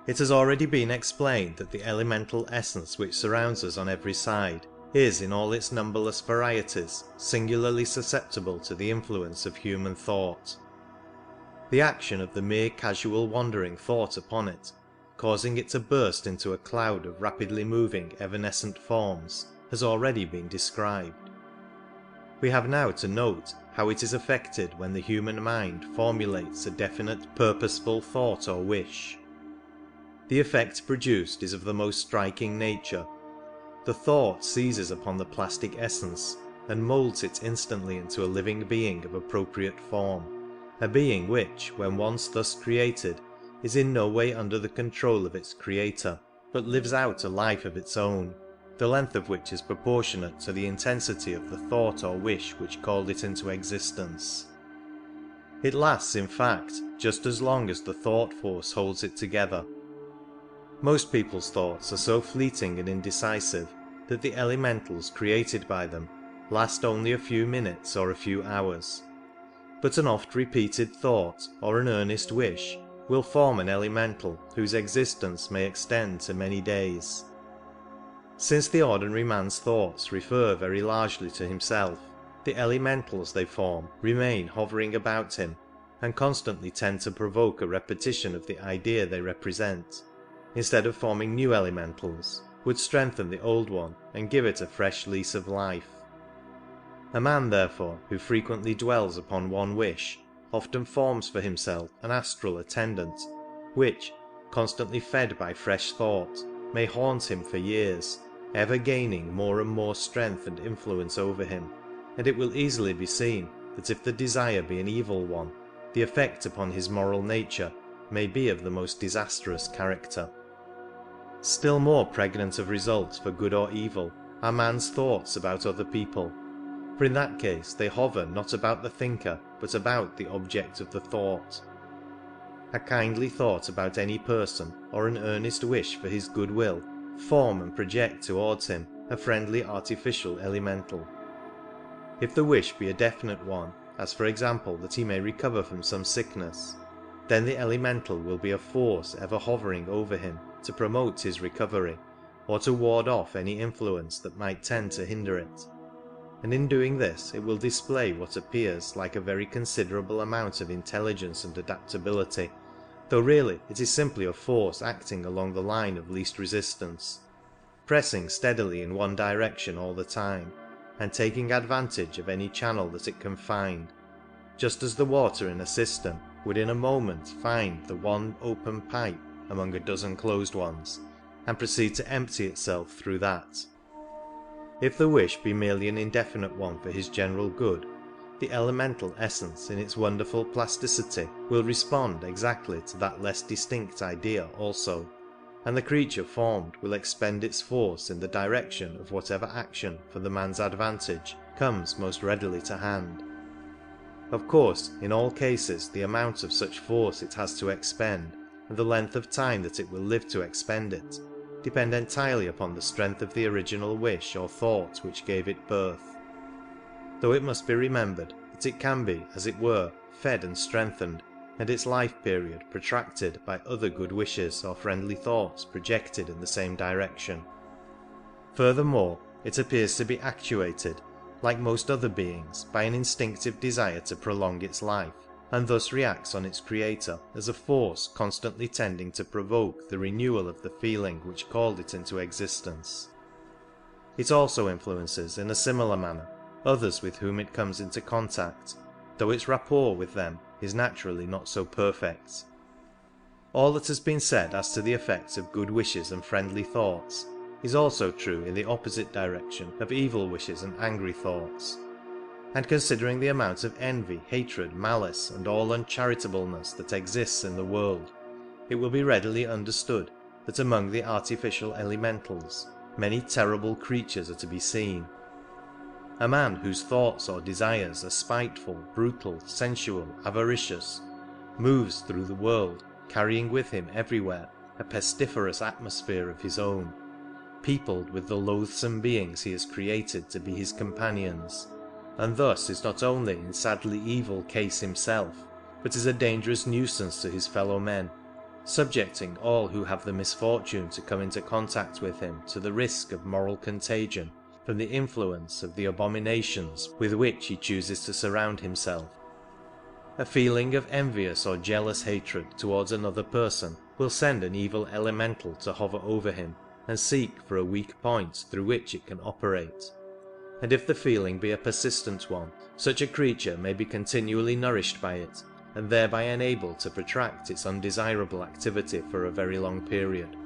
It has already been explained that the elemental essence which surrounds us on every side is in all its numberless varieties singularly susceptible to the influence of human thought. The action of the mere casual wandering thought upon it, causing it to burst into a cloud of rapidly moving evanescent forms, has already been described. We have now to note how it is affected when the human mind formulates a definite purposeful thought or wish. The effect produced is of the most striking nature. The thought seizes upon the plastic essence and moulds it instantly into a living being of appropriate form, a being which, when once thus created, is in no way under the control of its creator, but lives out a life of its own, the length of which is proportionate to the intensity of the thought or wish which called it into existence. It lasts, in fact, just as long as the thought force holds it together. Most people's thoughts are so fleeting and indecisive that the elementals created by them last only a few minutes or a few hours. But an oft-repeated thought or an earnest wish will form an elemental whose existence may extend to many days. Since the ordinary man's thoughts refer very largely to himself, the elementals they form remain hovering about him, and constantly tend to provoke a repetition of the idea they represent, instead of forming new elementals, would strengthen the old one and give it a fresh lease of life. A man, therefore, who frequently dwells upon one wish, often forms for himself an astral attendant, which, constantly fed by fresh thought, may haunt him for years, ever gaining more and more strength and influence over him, and it will easily be seen that if the desire be an evil one, the effect upon his moral nature may be of the most disastrous character. Still more pregnant of results for good or evil are man's thoughts about other people, for in that case they hover not about the thinker but about the object of the thought. A kindly thought about any person, or an earnest wish for his good will, form and project towards him a friendly artificial elemental. If the wish be a definite one, as for example that he may recover from some sickness, then the elemental will be a force ever hovering over him to promote his recovery, or to ward off any influence that might tend to hinder it, and in doing this it will display what appears like a very considerable amount of intelligence and adaptability, though really it is simply a force acting along the line of least resistance, pressing steadily in one direction all the time, and taking advantage of any channel that it can find, just as the water in a cistern would in a moment find the one open pipe among a dozen closed ones, and proceed to empty itself through that. If the wish be merely an indefinite one for his general good, the elemental essence in its wonderful plasticity will respond exactly to that less distinct idea also, and the creature formed will expend its force in the direction of whatever action for the man's advantage comes most readily to hand. Of course, in all cases the amount of such force it has to expend, and the length of time that it will live to expend it, depend entirely upon the strength of the original wish or thought which gave it birth. Though it must be remembered that it can be, as it were, fed and strengthened, and its life period protracted by other good wishes or friendly thoughts projected in the same direction. Furthermore, it appears to be actuated, like most other beings, by an instinctive desire to prolong its life, and thus reacts on its creator as a force constantly tending to provoke the renewal of the feeling which called it into existence. It also influences in a similar manner others with whom it comes into contact, though its rapport with them is naturally not so perfect. All that has been said as to the effects of good wishes and friendly thoughts is also true in the opposite direction of evil wishes and angry thoughts, and considering the amount of envy, hatred, malice, and all uncharitableness that exists in the world, it will be readily understood that among the artificial elementals many terrible creatures are to be seen. A man whose thoughts or desires are spiteful, brutal, sensual, avaricious, moves through the world carrying with him everywhere a pestiferous atmosphere of his own, peopled with the loathsome beings he has created to be his companions, and thus is not only in sadly evil case himself, but is a dangerous nuisance to his fellow men, subjecting all who have the misfortune to come into contact with him to the risk of moral contagion from the influence of the abominations with which he chooses to surround himself. A feeling of envious or jealous hatred towards another person will send an evil elemental to hover over him and seek for a weak point through which it can operate, and if the feeling be a persistent one, such a creature may be continually nourished by it, and thereby enabled to protract its undesirable activity for a very long period.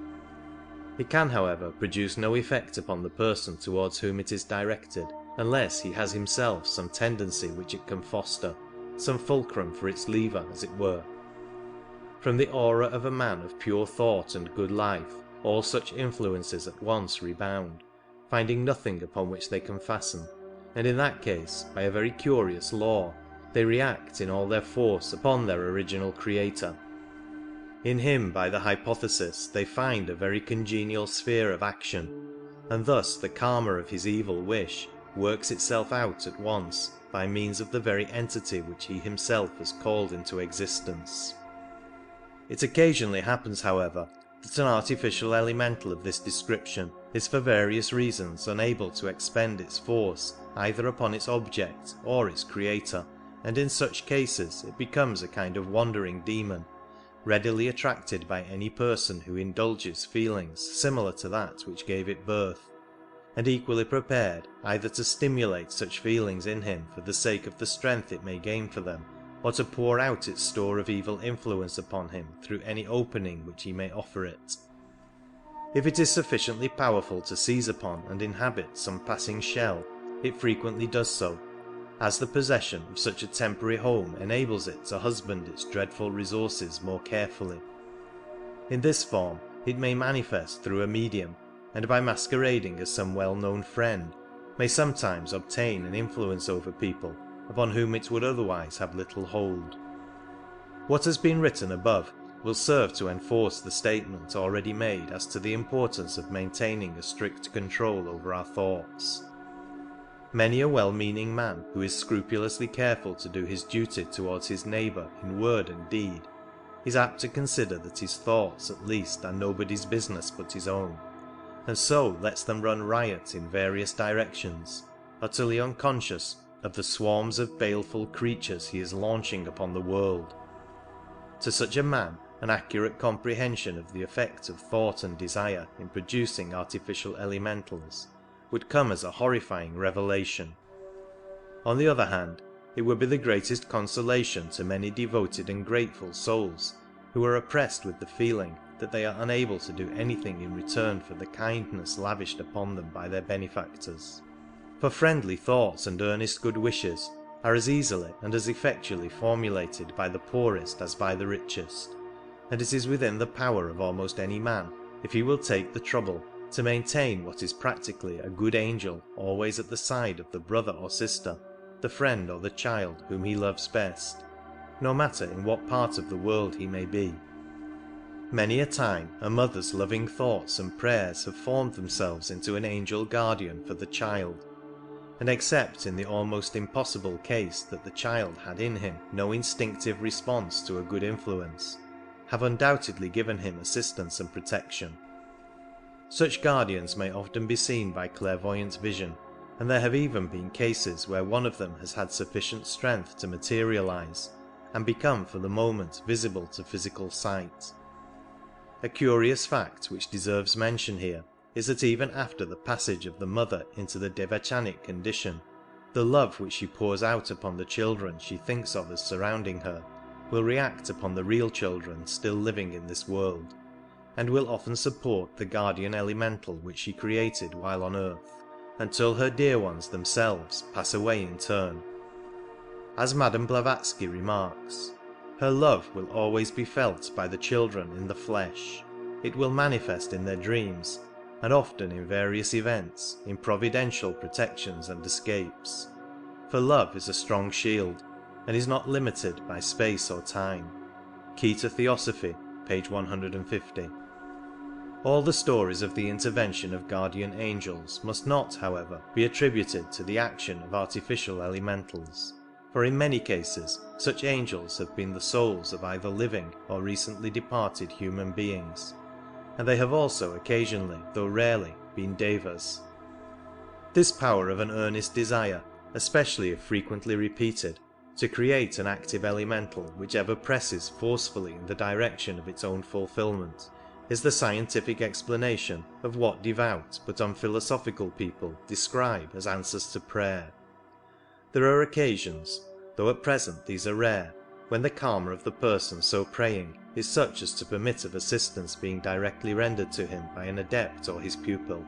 It can, however, produce no effect upon the person towards whom it is directed, unless he has himself some tendency which it can foster, some fulcrum for its lever, as it were. From the aura of a man of pure thought and good life, all such influences at once rebound, finding nothing upon which they can fasten, and in that case, by a very curious law, they react in all their force upon their original creator. In him, by the hypothesis, they find a very congenial sphere of action, and thus the karma of his evil wish works itself out at once by means of the very entity which he himself has called into existence. It occasionally happens, however, that an artificial elemental of this description is for various reasons unable to expend its force either upon its object or its creator, and in such cases it becomes a kind of wandering demon, readily attracted by any person who indulges feelings similar to that which gave it birth, and equally prepared either to stimulate such feelings in him for the sake of the strength it may gain for them, or to pour out its store of evil influence upon him through any opening which he may offer it. If it is sufficiently powerful to seize upon and inhabit some passing shell, it frequently does so, as the possession of such a temporary home enables it to husband its dreadful resources more carefully. In this form it may manifest through a medium, and by masquerading as some well-known friend, may sometimes obtain an influence over people upon whom it would otherwise have little hold. What has been written above will serve to enforce the statement already made as to the importance of maintaining a strict control over our thoughts. Many a well-meaning man who is scrupulously careful to do his duty towards his neighbour in word and deed is apt to consider that his thoughts at least are nobody's business but his own, and so lets them run riot in various directions, utterly unconscious of the swarms of baleful creatures he is launching upon the world. To such a man, an accurate comprehension of the effect of thought and desire in producing artificial elementals would come as a horrifying revelation. On the other hand, it would be the greatest consolation to many devoted and grateful souls who are oppressed with the feeling that they are unable to do anything in return for the kindness lavished upon them by their benefactors. For friendly thoughts and earnest good wishes are as easily and as effectually formulated by the poorest as by the richest, and it is within the power of almost any man, if he will take the trouble, to maintain what is practically a good angel always at the side of the brother or sister, the friend or the child whom he loves best, no matter in what part of the world he may be. Many a time a mother's loving thoughts and prayers have formed themselves into an angel guardian for the child, and except in the almost impossible case that the child had in him no instinctive response to a good influence, have undoubtedly given him assistance and protection. Such guardians may often be seen by clairvoyant vision, and there have even been cases where one of them has had sufficient strength to materialize and become for the moment visible to physical sight. A curious fact which deserves mention here is that even after the passage of the mother into the devachanic condition, the love which she pours out upon the children she thinks of as surrounding her will react upon the real children still living in this world, and will often support the guardian elemental which she created while on earth, until her dear ones themselves pass away in turn. As Madame Blavatsky remarks, her love will always be felt by the children in the flesh. It will manifest in their dreams, and often in various events, in providential protections and escapes. For love is a strong shield, and is not limited by space or time. Key to Theosophy, page 150. All the stories of the intervention of guardian angels must not, however, be attributed to the action of artificial elementals, for in many cases such angels have been the souls of either living or recently departed human beings, and they have also occasionally, though rarely, been devas. This power of an earnest desire, especially if frequently repeated, to create an active elemental which ever presses forcefully in the direction of its own fulfillment, is the scientific explanation of what devout but unphilosophical people describe as answers to prayer. There are occasions, though at present these are rare, when the karma of the person so praying is such as to permit of assistance being directly rendered to him by an adept or his pupil,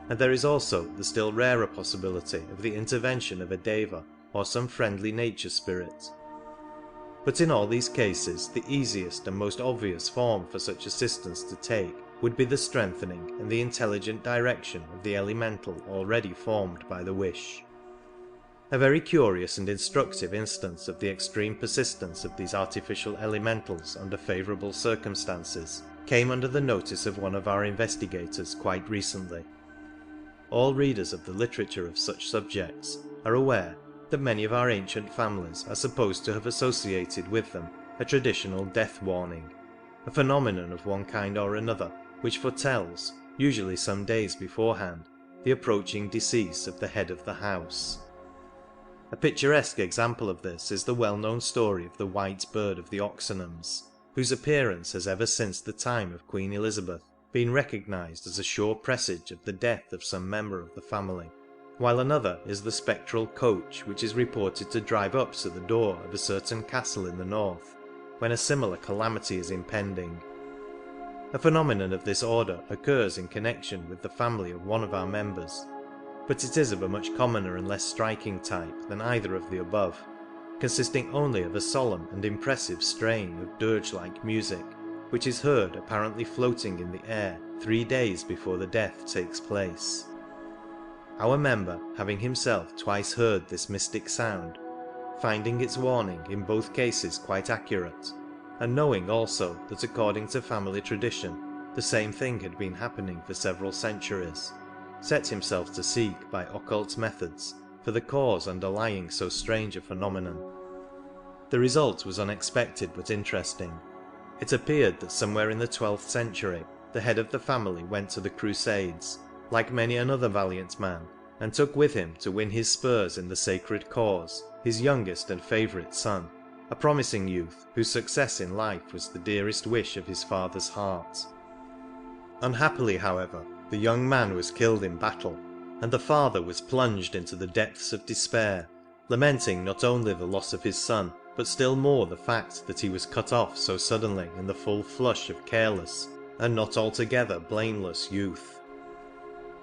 and there is also the still rarer possibility of the intervention of a deva or some friendly nature spirit. But in all these cases the easiest and most obvious form for such assistance to take would be the strengthening and the intelligent direction of the elemental already formed by the wish. A very curious and instructive instance of the extreme persistence of these artificial elementals under favourable circumstances came under the notice of one of our investigators quite recently. All readers of the literature of such subjects are aware that many of our ancient families are supposed to have associated with them a traditional death warning, a phenomenon of one kind or another which foretells, usually some days beforehand, the approaching decease of the head of the house. A picturesque example of this is the well-known story of the White Bird of the Oxenhams, whose appearance has ever since the time of Queen Elizabeth being recognised as a sure presage of the death of some member of the family, while another is the spectral coach which is reported to drive up to the door of a certain castle in the north when a similar calamity is impending. A phenomenon of this order occurs in connection with the family of one of our members, but it is of a much commoner and less striking type than either of the above, consisting only of a solemn and impressive strain of dirge-like music, which is heard apparently floating in the air 3 days before the death takes place. Our member, having himself twice heard this mystic sound, finding its warning in both cases quite accurate, and knowing also that according to family tradition the same thing had been happening for several centuries, set himself to seek by occult methods for the cause underlying so strange a phenomenon. The result was unexpected but interesting. It appeared that somewhere in the 12th century the head of the family went to the Crusades, like many another valiant man, and took with him to win his spurs in the sacred cause his youngest and favourite son, a promising youth whose success in life was the dearest wish of his father's heart. Unhappily, however, the young man was killed in battle, and the father was plunged into the depths of despair, lamenting not only the loss of his son, but still more the fact that he was cut off so suddenly in the full flush of careless and not altogether blameless youth.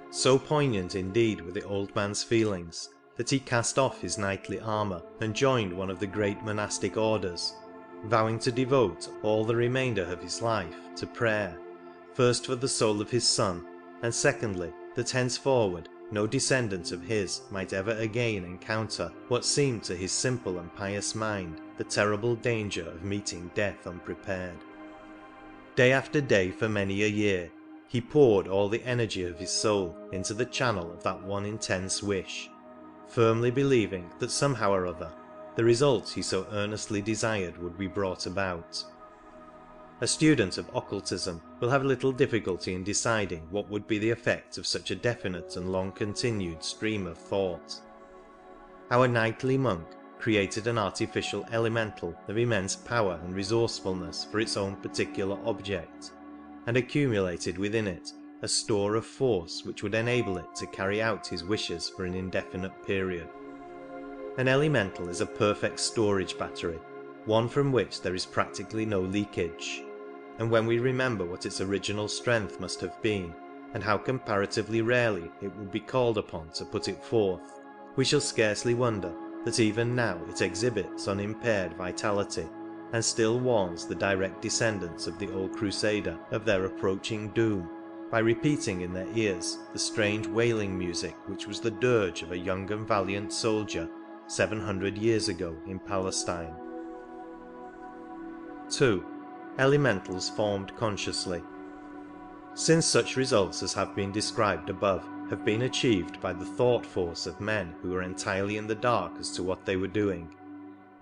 So poignant indeed were the old man's feelings that he cast off his knightly armour and joined one of the great monastic orders, vowing to devote all the remainder of his life to prayer, first for the soul of his son, and secondly that henceforward no descendant of his might ever again encounter what seemed to his simple and pious mind the terrible danger of meeting death unprepared. Day after day for many a year he poured all the energy of his soul into the channel of that one intense wish, firmly believing that somehow or other the result he so earnestly desired would be brought about. A student of occultism will have little difficulty in deciding what would be the effect of such a definite and long-continued stream of thought. Our knightly monk created an artificial elemental of immense power and resourcefulness for its own particular object, and accumulated within it a store of force which would enable it to carry out his wishes for an indefinite period. An elemental is a perfect storage battery, one from which there is practically no leakage, and when we remember what its original strength must have been, and how comparatively rarely it would be called upon to put it forth, we shall scarcely wonder that even now it exhibits unimpaired vitality, and still warns the direct descendants of the old Crusader of their approaching doom, by repeating in their ears the strange wailing music which was the dirge of a young and valiant soldier 700 years ago in Palestine. 2. Elementals formed consciously. Since such results as have been described above have been achieved by the thought force of men who were entirely in the dark as to what they were doing,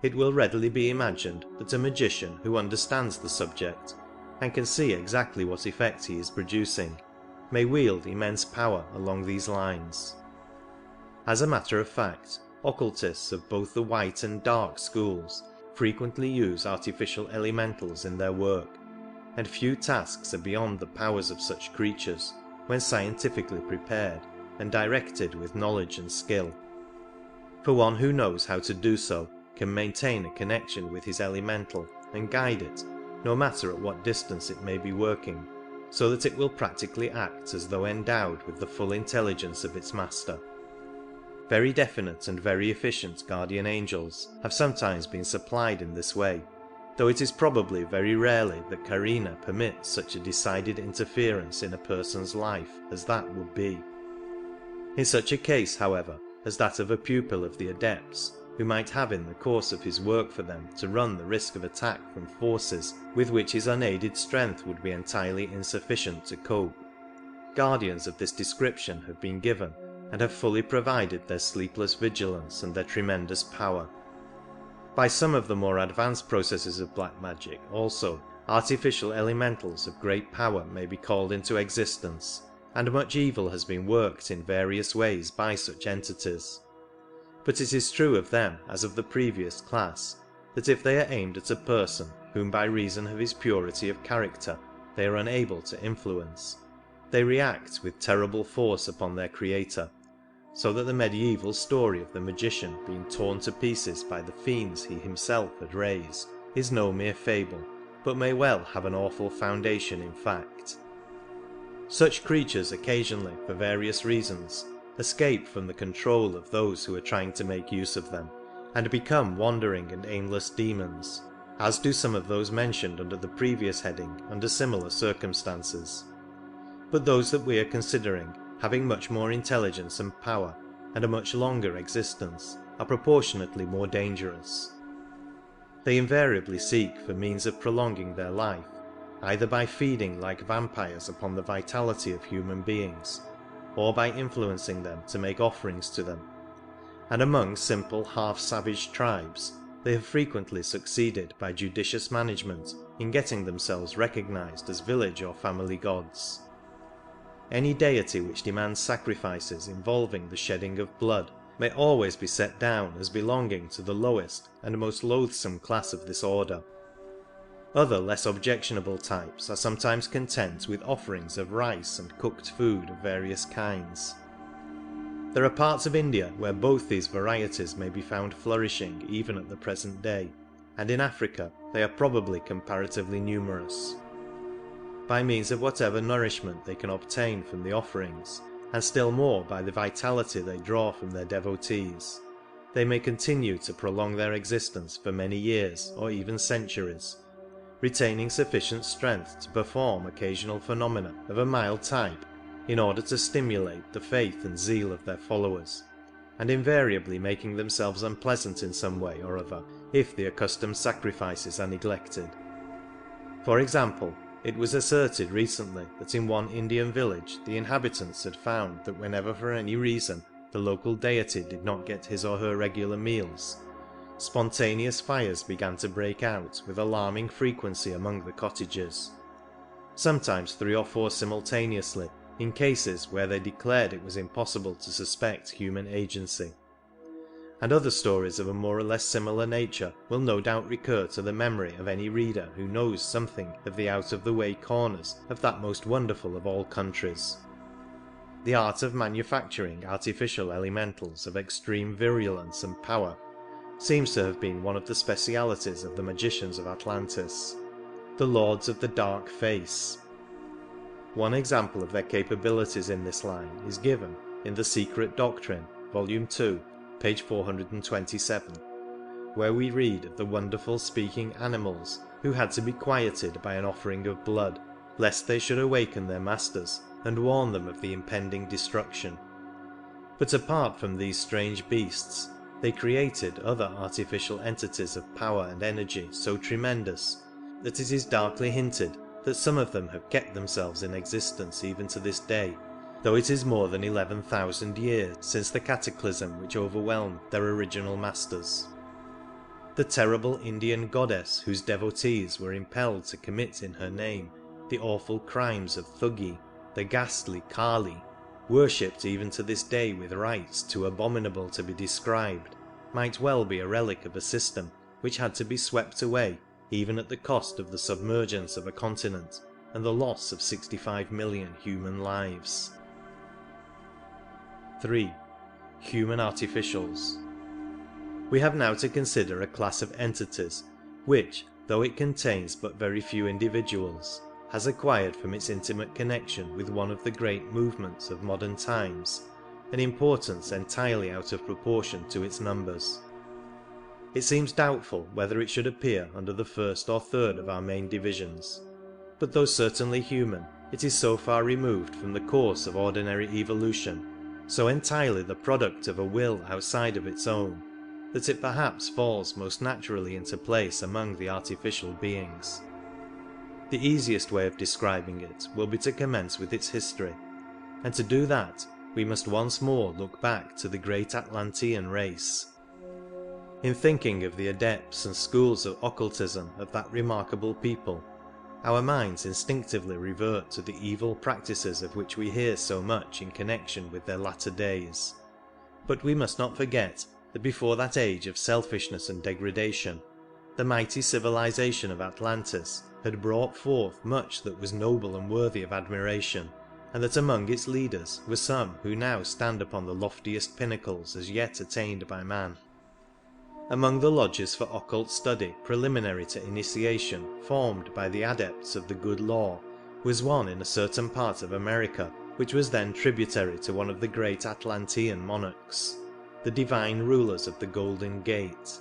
it will readily be imagined that a magician who understands the subject, and can see exactly what effect he is producing, may wield immense power along these lines. As a matter of fact, occultists of both the white and dark schools frequently use artificial elementals in their work, and few tasks are beyond the powers of such creatures when scientifically prepared and directed with knowledge and skill. For one who knows how to do so can maintain a connection with his elemental and guide it, no matter at what distance it may be working, so that it will practically act as though endowed with the full intelligence of its master. Very definite and very efficient guardian angels have sometimes been supplied in this way, though it is probably very rarely that Karina permits such a decided interference in a person's life as that would be. In such a case, however, as that of a pupil of the Adepts, who might have in the course of his work for them to run the risk of attack from forces with which his unaided strength would be entirely insufficient to cope, guardians of this description have been given and have fully provided their sleepless vigilance and their tremendous power. By some of the more advanced processes of black magic also, artificial elementals of great power may be called into existence, and much evil has been worked in various ways by such entities. But it is true of them as of the previous class, that if they are aimed at a person whom by reason of his purity of character they are unable to influence. They react with terrible force upon their creator, so that the medieval story of the magician being torn to pieces by the fiends he himself had raised is no mere fable, but may well have an awful foundation in fact. Such creatures occasionally, for various reasons, escape from the control of those who are trying to make use of them, and become wandering and aimless demons, as do some of those mentioned under the previous heading under similar circumstances. But those that we are considering, having much more intelligence and power, and a much longer existence, are proportionately more dangerous. They invariably seek for means of prolonging their life, either by feeding like vampires upon the vitality of human beings, or by influencing them to make offerings to them, and among simple half-savage tribes they have frequently succeeded by judicious management in getting themselves recognized as village or family gods. Any deity which demands sacrifices involving the shedding of blood may always be set down as belonging to the lowest and most loathsome class of this order. Other less objectionable types are sometimes content with offerings of rice and cooked food of various kinds. There are parts of India where both these varieties may be found flourishing even at the present day, and in Africa they are probably comparatively numerous. By means of whatever nourishment they can obtain from the offerings, and still more by the vitality they draw from their devotees, they may continue to prolong their existence for many years or even centuries, retaining sufficient strength to perform occasional phenomena of a mild type in order to stimulate the faith and zeal of their followers, and invariably making themselves unpleasant in some way or other if the accustomed sacrifices are neglected. For example, it was asserted recently that in one Indian village the inhabitants had found that whenever for any reason the local deity did not get his or her regular meals, spontaneous fires began to break out with alarming frequency among the cottages, sometimes 3 or 4 simultaneously, in cases where they declared it was impossible to suspect human agency. And other stories of a more or less similar nature will no doubt recur to the memory of any reader who knows something of the out-of-the-way corners of that most wonderful of all countries. The art of manufacturing artificial elementals of extreme virulence and power seems to have been one of the specialities of the magicians of Atlantis, the Lords of the Dark Face. One example of their capabilities in this line is given in The Secret Doctrine, Volume 2, page 427, where we read of the wonderful speaking animals who had to be quieted by an offering of blood, lest they should awaken their masters and warn them of the impending destruction. But apart from these strange beasts, they created other artificial entities of power and energy so tremendous that it is darkly hinted that some of them have kept themselves in existence even to this day, though it is more than 11,000 years since the cataclysm which overwhelmed their original masters. The terrible Indian goddess whose devotees were impelled to commit in her name the awful crimes of Thuggee, the ghastly Kali, worshipped even to this day with rites too abominable to be described, might well be a relic of a system which had to be swept away even at the cost of the submergence of a continent and the loss of 65 million human lives. 3. Human artificials. We have now to consider a class of entities which, though it contains but very few individuals, has acquired from its intimate connection with one of the great movements of modern times an importance entirely out of proportion to its numbers. It seems doubtful whether it should appear under the first or third of our main divisions, but though certainly human, it is so far removed from the course of ordinary evolution, so entirely the product of a will outside of its own, that it perhaps falls most naturally into place among the artificial beings. The easiest way of describing it will be to commence with its history, and to do that we must once more look back to the great Atlantean race. In thinking of the adepts and schools of occultism of that remarkable people, our minds instinctively revert to the evil practices of which we hear so much in connection with their latter days. But we must not forget that before that age of selfishness and degradation, the mighty civilization of Atlantis had brought forth much that was noble and worthy of admiration, and that among its leaders were some who now stand upon the loftiest pinnacles as yet attained by man. Among the lodges for occult study preliminary to initiation formed by the adepts of the good law was one in a certain part of America which was then tributary to one of the great Atlantean monarchs, the divine rulers of the Golden Gate.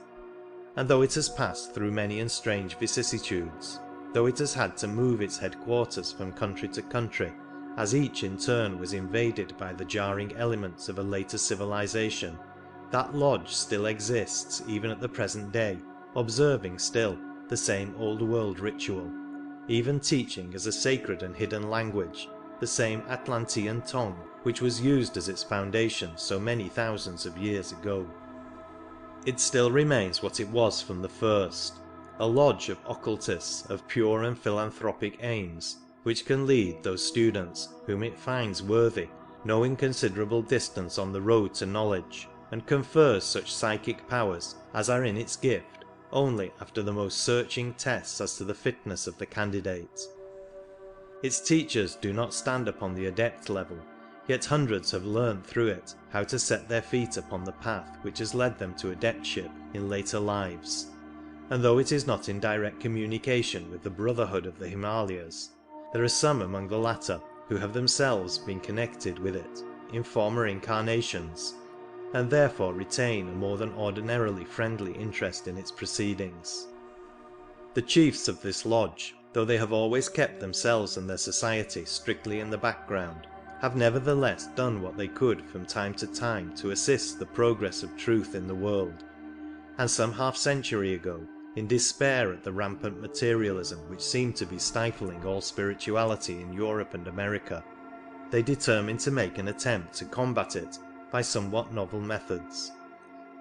And though it has passed through many and strange vicissitudes, though it has had to move its headquarters from country to country, as each in turn was invaded by the jarring elements of a later civilization, that lodge still exists even at the present day, observing still the same old world ritual, even teaching as a sacred and hidden language the same Atlantean tongue which was used as its foundation so many thousands of years ago. It still remains what it was from the first, a lodge of occultists of pure and philanthropic aims, which can lead those students whom it finds worthy no inconsiderable distance on the road to knowledge, and confers such psychic powers as are in its gift only after the most searching tests as to the fitness of the candidate. Its teachers do not stand upon the adept level, yet hundreds have learned through it how to set their feet upon the path which has led them to adeptship in later lives, and though it is not in direct communication with the Brotherhood of the Himalayas, there are some among the latter who have themselves been connected with it in former incarnations, and therefore retain a more than ordinarily friendly interest in its proceedings. The chiefs of this lodge, though they have always kept themselves and their society strictly in the background, have nevertheless done what they could from time to time to assist the progress of truth in the world, and some half-century ago, in despair at the rampant materialism which seemed to be stifling all spirituality in Europe and America, they determined to make an attempt to combat it by somewhat novel methods.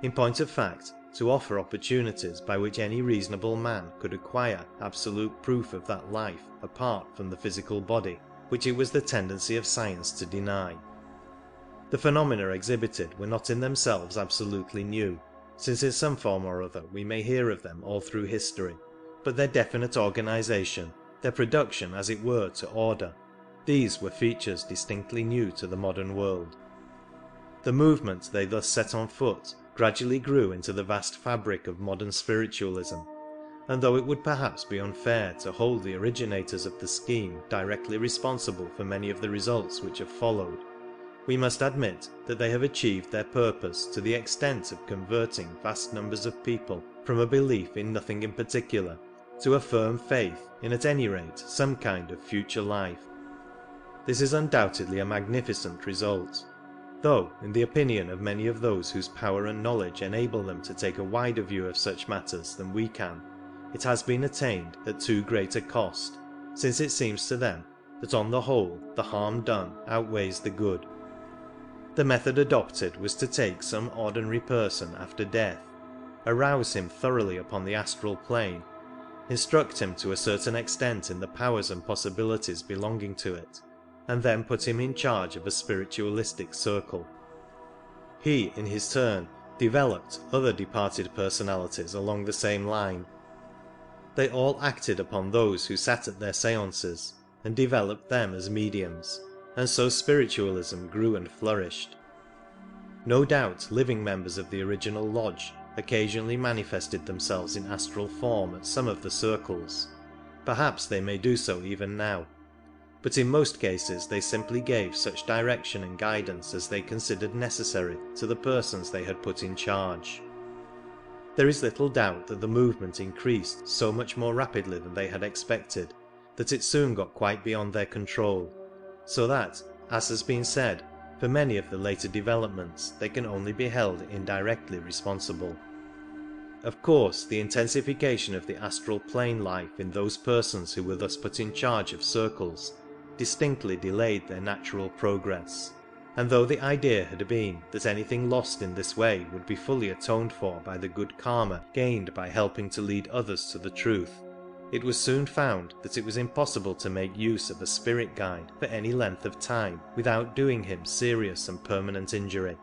In point of fact, to offer opportunities by which any reasonable man could acquire absolute proof of that life apart from the physical body, which it was the tendency of science to deny. The phenomena exhibited were not in themselves absolutely new, since in some form or other we may hear of them all through history, but their definite organization, their production as it were to order, these were features distinctly new to the modern world. The movement they thus set on foot gradually grew into the vast fabric of modern spiritualism, and though it would perhaps be unfair to hold the originators of the scheme directly responsible for many of the results which have followed, we must admit that they have achieved their purpose to the extent of converting vast numbers of people from a belief in nothing in particular to a firm faith in at any rate some kind of future life. This is undoubtedly a magnificent result, though, in the opinion of many of those whose power and knowledge enable them to take a wider view of such matters than we can, it has been attained at too great a cost, since it seems to them that on the whole the harm done outweighs the good. The method adopted was to take some ordinary person after death, arouse him thoroughly upon the astral plane, instruct him to a certain extent in the powers and possibilities belonging to it, and then put him in charge of a spiritualistic circle. He, in his turn, developed other departed personalities along the same line. They all acted upon those who sat at their seances, and developed them as mediums, and so spiritualism grew and flourished. No doubt living members of the original lodge occasionally manifested themselves in astral form at some of the circles. Perhaps they may do so even now, but in most cases they simply gave such direction and guidance as they considered necessary to the persons they had put in charge. There is little doubt that the movement increased so much more rapidly than they had expected, that it soon got quite beyond their control, so that, as has been said, for many of the later developments they can only be held indirectly responsible. Of course, the intensification of the astral plane life in those persons who were thus put in charge of circles distinctly delayed their natural progress, and though the idea had been that anything lost in this way would be fully atoned for by the good karma gained by helping to lead others to the truth, it was soon found that it was impossible to make use of a spirit guide for any length of time without doing him serious and permanent injury.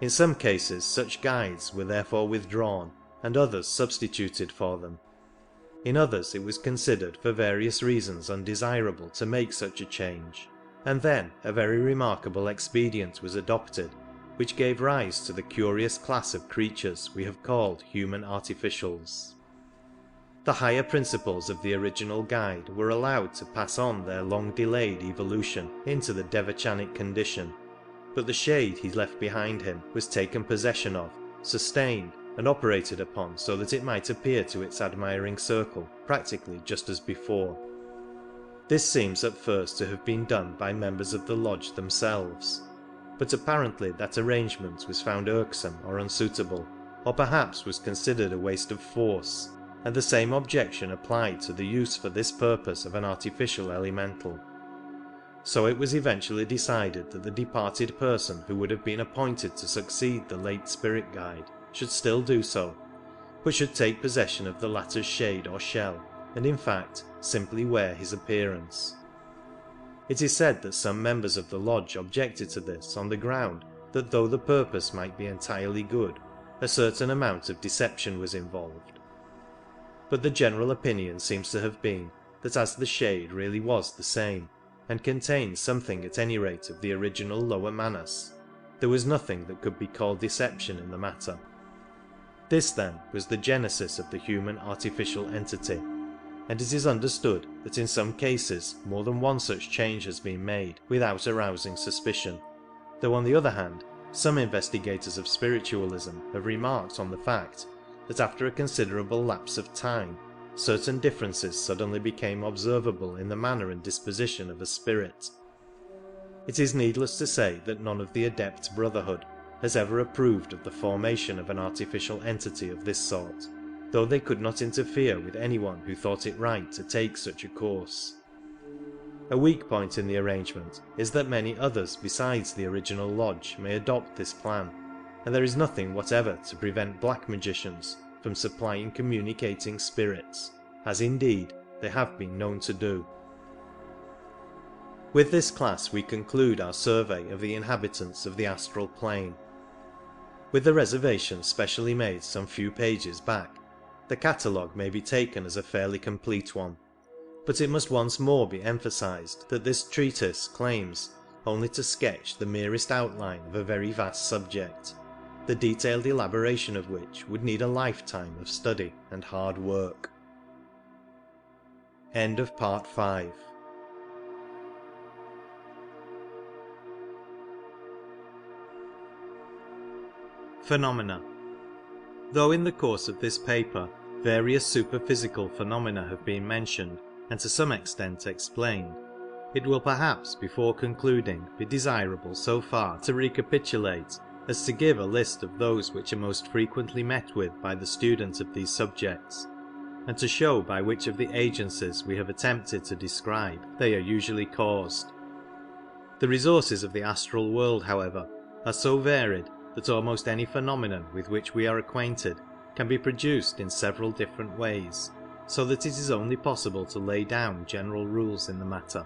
In some cases such guides were therefore withdrawn, and others substituted for them. In others it was considered for various reasons undesirable to make such a change, and then a very remarkable expedient was adopted, which gave rise to the curious class of creatures we have called human artificials. The higher principles of the original guide were allowed to pass on their long-delayed evolution into the devachanic condition, but the shade he left behind him was taken possession of, sustained, and operated upon so that it might appear to its admiring circle practically just as before. This seems at first to have been done by members of the lodge themselves, but apparently that arrangement was found irksome or unsuitable, or perhaps was considered a waste of force, and the same objection applied to the use for this purpose of an artificial elemental. So it was eventually decided that the departed person who would have been appointed to succeed the late spirit guide should still do so, but should take possession of the latter's shade or shell, and in fact simply wear his appearance. It is said that some members of the lodge objected to this on the ground that though the purpose might be entirely good, a certain amount of deception was involved. But the general opinion seems to have been that as the shade really was the same, and contained something at any rate of the original lower Manas, there was nothing that could be called deception in the matter. This then was the genesis of the human artificial entity, and it is understood that in some cases more than one such change has been made without arousing suspicion, though on the other hand some investigators of spiritualism have remarked on the fact that after a considerable lapse of time certain differences suddenly became observable in the manner and disposition of a spirit. It is needless to say that none of the Adept Brotherhood has ever approved of the formation of an artificial entity of this sort, though they could not interfere with anyone who thought it right to take such a course. A weak point in the arrangement is that many others besides the original lodge may adopt this plan, and there is nothing whatever to prevent black magicians from supplying communicating spirits, as indeed they have been known to do. With this class we conclude our survey of the inhabitants of the astral plane. With the reservations specially made some few pages back, the catalogue may be taken as a fairly complete one, but it must once more be emphasized that this treatise claims only to sketch the merest outline of a very vast subject, the detailed elaboration of which would need a lifetime of study and hard work. End of Part 5. Phenomena. Though in the course of this paper various superphysical phenomena have been mentioned and to some extent explained, it will perhaps before concluding be desirable so far to recapitulate as to give a list of those which are most frequently met with by the student of these subjects, and to show by which of the agencies we have attempted to describe they are usually caused. The resources of the astral world, however, are so varied that almost any phenomenon with which we are acquainted can be produced in several different ways, so that it is only possible to lay down general rules in the matter.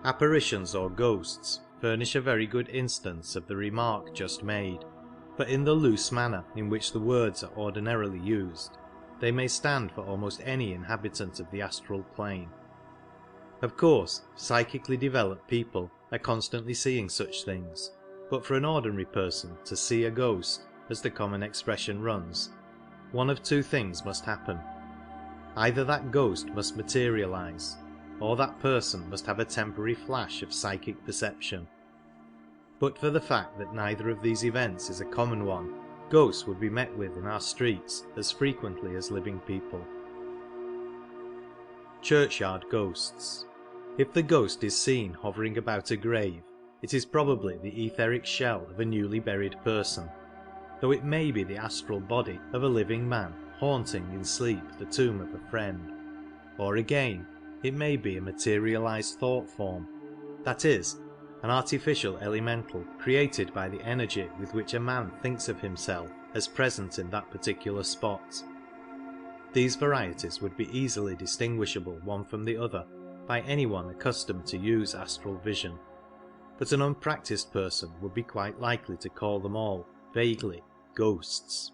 Apparitions or ghosts furnish a very good instance of the remark just made, but in the loose manner in which the words are ordinarily used, they may stand for almost any inhabitant of the astral plane. Of course, psychically developed people are constantly seeing such things, but for an ordinary person to see a ghost, as the common expression runs, one of two things must happen. Either that ghost must materialize, or that person must have a temporary flash of psychic perception. But for the fact that neither of these events is a common one, ghosts would be met with in our streets as frequently as living people. Churchyard ghosts. If the ghost is seen hovering about a grave, it is probably the etheric shell of a newly buried person, though it may be the astral body of a living man haunting in sleep the tomb of a friend. Or again, it may be a materialized thought form, that is, an artificial elemental created by the energy with which a man thinks of himself as present in that particular spot. These varieties would be easily distinguishable one from the other by anyone accustomed to use astral vision, but an unpractised person would be quite likely to call them all, vaguely, ghosts.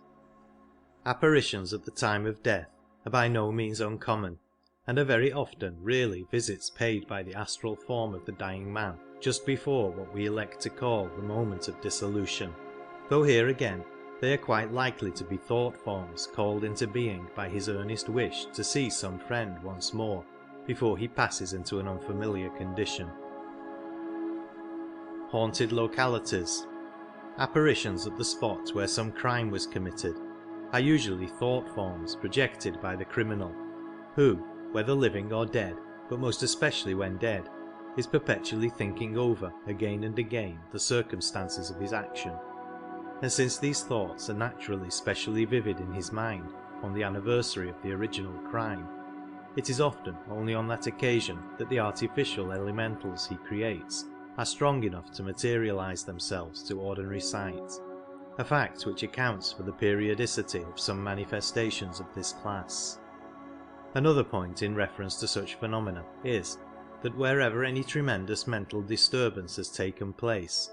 Apparitions at the time of death are by no means uncommon, and are very often really visits paid by the astral form of the dying man just before what we elect to call the moment of dissolution, though here again they are quite likely to be thought forms called into being by his earnest wish to see some friend once more before he passes into an unfamiliar condition. Haunted localities. Apparitions at the spot where some crime was committed are usually thought forms projected by the criminal, who, whether living or dead, but most especially when dead, is perpetually thinking over again and again the circumstances of his action. And since these thoughts are naturally specially vivid in his mind on the anniversary of the original crime, it is often only on that occasion that the artificial elementals he creates are strong enough to materialize themselves to ordinary sight, a fact which accounts for the periodicity of some manifestations of this class. Another point in reference to such phenomena is that wherever any tremendous mental disturbance has taken place,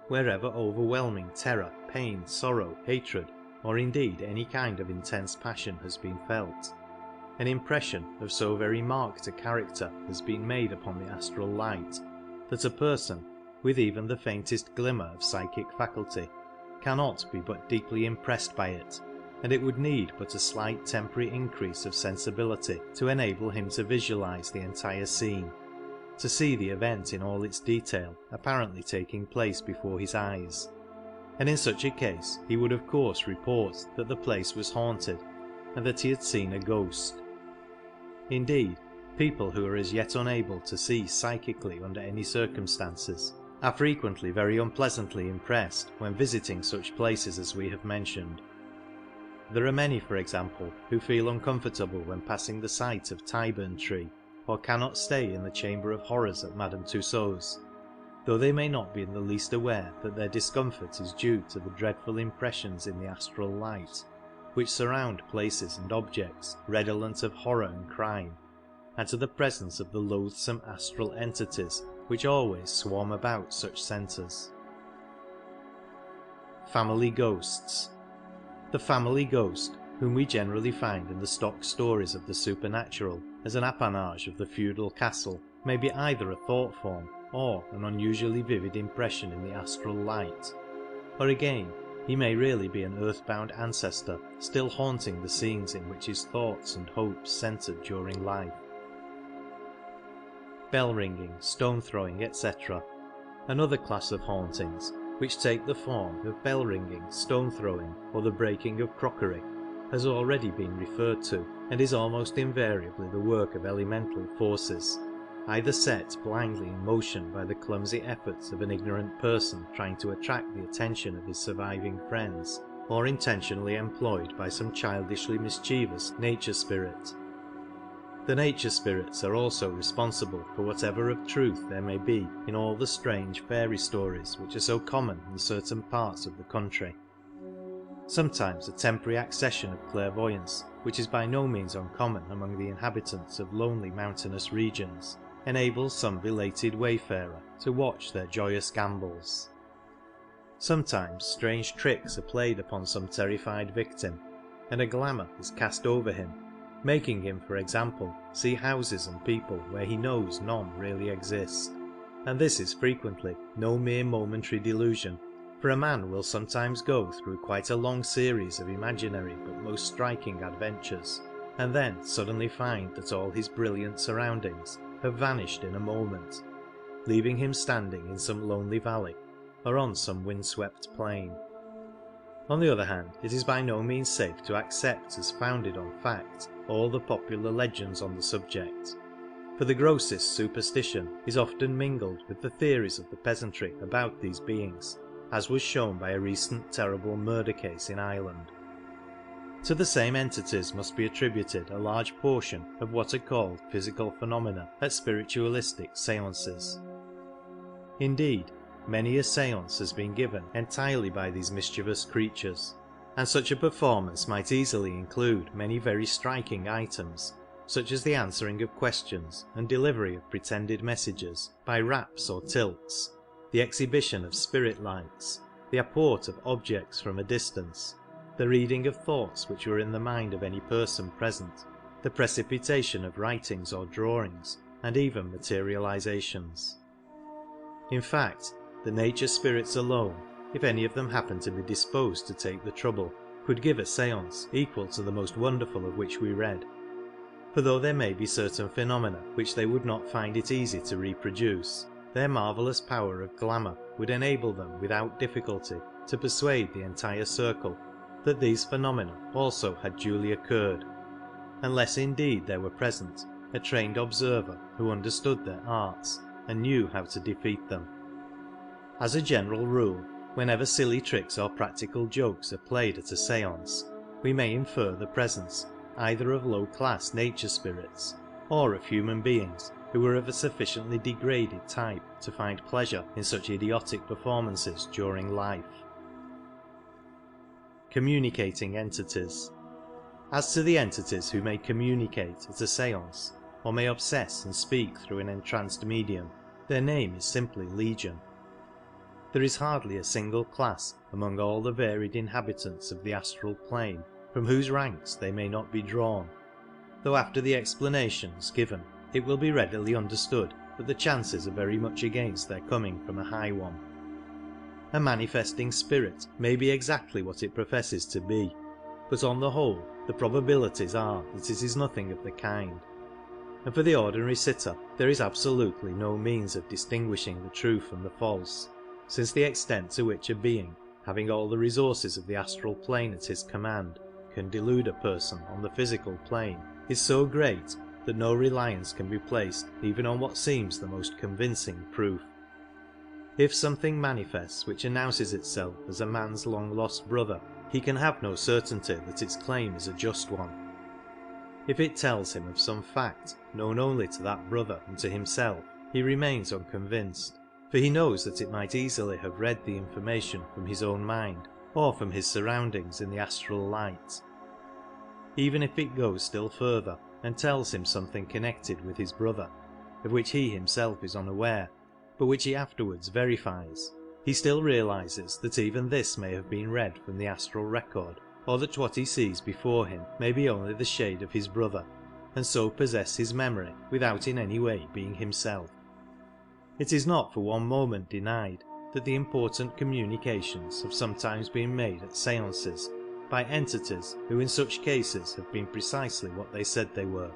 wherever overwhelming terror, pain, sorrow, hatred, or indeed any kind of intense passion has been felt, an impression of so very marked a character has been made upon the astral light that a person, with even the faintest glimmer of psychic faculty, cannot be but deeply impressed by it, and it would need but a slight temporary increase of sensibility to enable him to visualize the entire scene, to see the event in all its detail apparently taking place before his eyes, and in such a case he would of course report that the place was haunted and that he had seen a ghost. Indeed, people who are as yet unable to see psychically under any circumstances are frequently very unpleasantly impressed when visiting such places as we have mentioned. There are many, for example, who feel uncomfortable when passing the site of Tyburn Tree, or cannot stay in the Chamber of Horrors at Madame Tussaud's, though they may not be in the least aware that their discomfort is due to the dreadful impressions in the astral light, which surround places and objects redolent of horror and crime, and to the presence of the loathsome astral entities which always swarm about such centres. Family ghosts. The family ghost, whom we generally find in the stock stories of the supernatural as an appanage of the feudal castle, may be either a thought form or an unusually vivid impression in the astral light, or again he may really be an earthbound ancestor still haunting the scenes in which his thoughts and hopes centred during life. Bell ringing, stone throwing, etc. Another class of hauntings, which take the form of bell ringing, stone throwing, or the breaking of crockery, has already been referred to, and is almost invariably the work of elemental forces, either set blindly in motion by the clumsy efforts of an ignorant person trying to attract the attention of his surviving friends, or intentionally employed by some childishly mischievous nature spirit. The nature spirits are also responsible for whatever of truth there may be in all the strange fairy stories which are so common in certain parts of the country. Sometimes a temporary accession of clairvoyance, which is by no means uncommon among the inhabitants of lonely mountainous regions, enables some belated wayfarer to watch their joyous gambols. Sometimes strange tricks are played upon some terrified victim, and a glamour is cast over him, making him, for example, see houses and people where he knows none really exist. And this is frequently no mere momentary delusion, for a man will sometimes go through quite a long series of imaginary but most striking adventures, and then suddenly find that all his brilliant surroundings have vanished in a moment, leaving him standing in some lonely valley or on some windswept plain. On the other hand, it is by no means safe to accept as founded on fact all the popular legends on the subject, for the grossest superstition is often mingled with the theories of the peasantry about these beings, as was shown by a recent terrible murder case in Ireland. To the same entities must be attributed a large portion of what are called physical phenomena at spiritualistic séances. Indeed, many a séance has been given entirely by these mischievous creatures, and such a performance might easily include many very striking items, such as the answering of questions and delivery of pretended messages by raps or tilts, the exhibition of spirit lights, the apport of objects from a distance, the reading of thoughts which were in the mind of any person present, the precipitation of writings or drawings, and even materializations. In fact, the nature spirits alone, if any of them happen to be disposed to take the trouble, could give a séance equal to the most wonderful of which we read. For though there may be certain phenomena which they would not find it easy to reproduce, their marvellous power of glamour would enable them without difficulty to persuade the entire circle that these phenomena also had duly occurred, unless indeed there were present a trained observer who understood their arts and knew how to defeat them. As a general rule, whenever silly tricks or practical jokes are played at a séance, we may infer the presence either of low-class nature spirits or of human beings who are of a sufficiently degraded type to find pleasure in such idiotic performances during life. Communicating entities. As to the entities who may communicate at a séance, or may obsess and speak through an entranced medium, their name is simply legion. There is hardly a single class among all the varied inhabitants of the astral plane from whose ranks they may not be drawn, though after the explanations given it will be readily understood that the chances are very much against their coming from a high one. A manifesting spirit may be exactly what it professes to be, but on the whole the probabilities are that it is nothing of the kind, and for the ordinary sitter there is absolutely no means of distinguishing the true from the false, since the extent to which a being having all the resources of the astral plane at his command can delude a person on the physical plane is so great that no reliance can be placed even on what seems the most convincing proof. If something manifests which announces itself as a man's long-lost brother, he can have no certainty that its claim is a just one. If it tells him of some fact known only to that brother and to himself, he remains unconvinced, for he knows that it might easily have read the information from his own mind or from his surroundings in the astral light. Even if it goes still further and tells him something connected with his brother, of which he himself is unaware, but which he afterwards verifies, he still realizes that even this may have been read from the astral record, or that what he sees before him may be only the shade of his brother, and so possess his memory without in any way being himself. It is not for one moment denied that the important communications have sometimes been made at séances by entities who in such cases have been precisely what they said they were.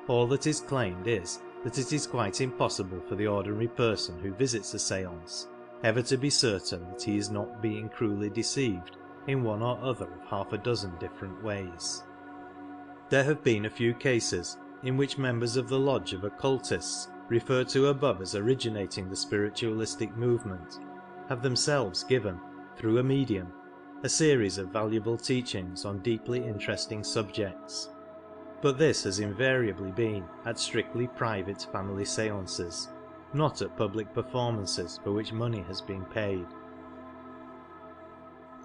All that is claimed is that it is quite impossible for the ordinary person who visits a séance ever to be certain that he is not being cruelly deceived in one or other of half a dozen different ways. There have been a few cases in which members of the Lodge of Occultists, referred to above as originating the spiritualistic movement, have themselves given, through a medium, a series of valuable teachings on deeply interesting subjects, but this has invariably been at strictly private family séances, not at public performances for which money has been paid.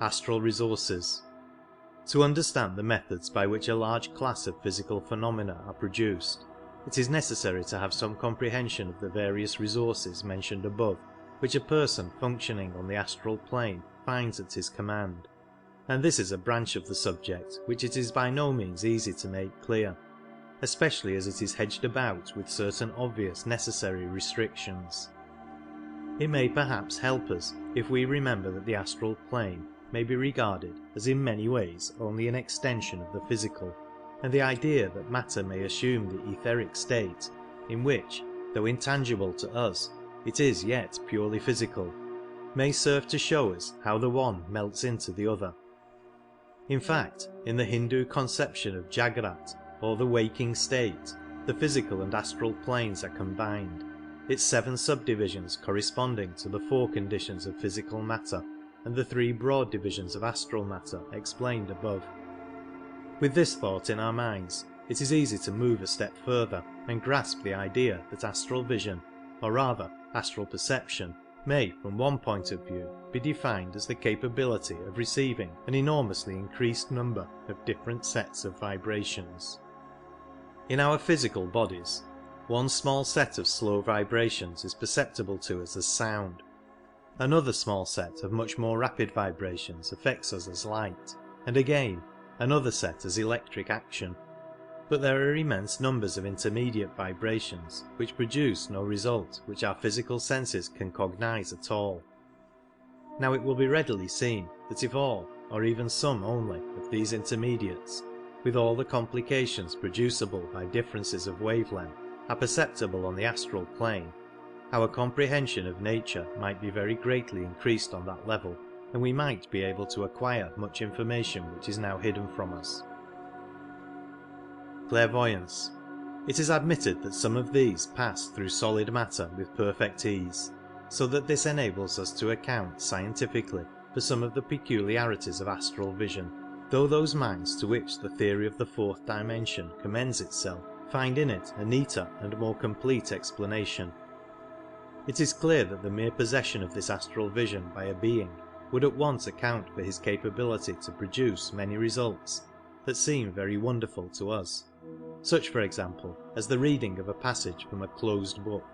Astral resources. To understand the methods by which a large class of physical phenomena are produced, it is necessary to have some comprehension of the various resources mentioned above which a person functioning on the astral plane finds at his command, and this is a branch of the subject which it is by no means easy to make clear, especially as it is hedged about with certain obvious necessary restrictions. It may perhaps help us if we remember that the astral plane may be regarded as in many ways only an extension of the physical, and the idea that matter may assume the etheric state in which, though intangible to us, it is yet purely physical, may serve to show us how the one melts into the other. In fact, in the Hindu conception of Jagrat, or the waking state, the physical and astral planes are combined, its 7 subdivisions corresponding to the 4 conditions of physical matter and the 3 broad divisions of astral matter explained above. With this thought in our minds, it is easy to move a step further and grasp the idea that astral vision, or rather astral perception, may, from one point of view, be defined as the capability of receiving an enormously increased number of different sets of vibrations. In our physical bodies, one small set of slow vibrations is perceptible to us as sound. Another small set of much more rapid vibrations affects us as light, and again, another set as electric action. but there are immense numbers of intermediate vibrations which produce no result which our physical senses can cognize at all. Now it will be readily seen that if all, or even some only, of these intermediates, with all the complications producible by differences of wavelength, are perceptible on the astral plane, our comprehension of nature might be very greatly increased on that level, and we might be able to acquire much information which is now hidden from us. Clairvoyance. It is admitted that some of these pass through solid matter with perfect ease, so that this enables us to account scientifically for some of the peculiarities of astral vision, though those minds to which the theory of the fourth dimension commends itself find in it a neater and more complete explanation. It is clear that the mere possession of this astral vision by a being would at once account for his capability to produce many results that seem very wonderful to us, such for example as the reading of a passage from a closed book.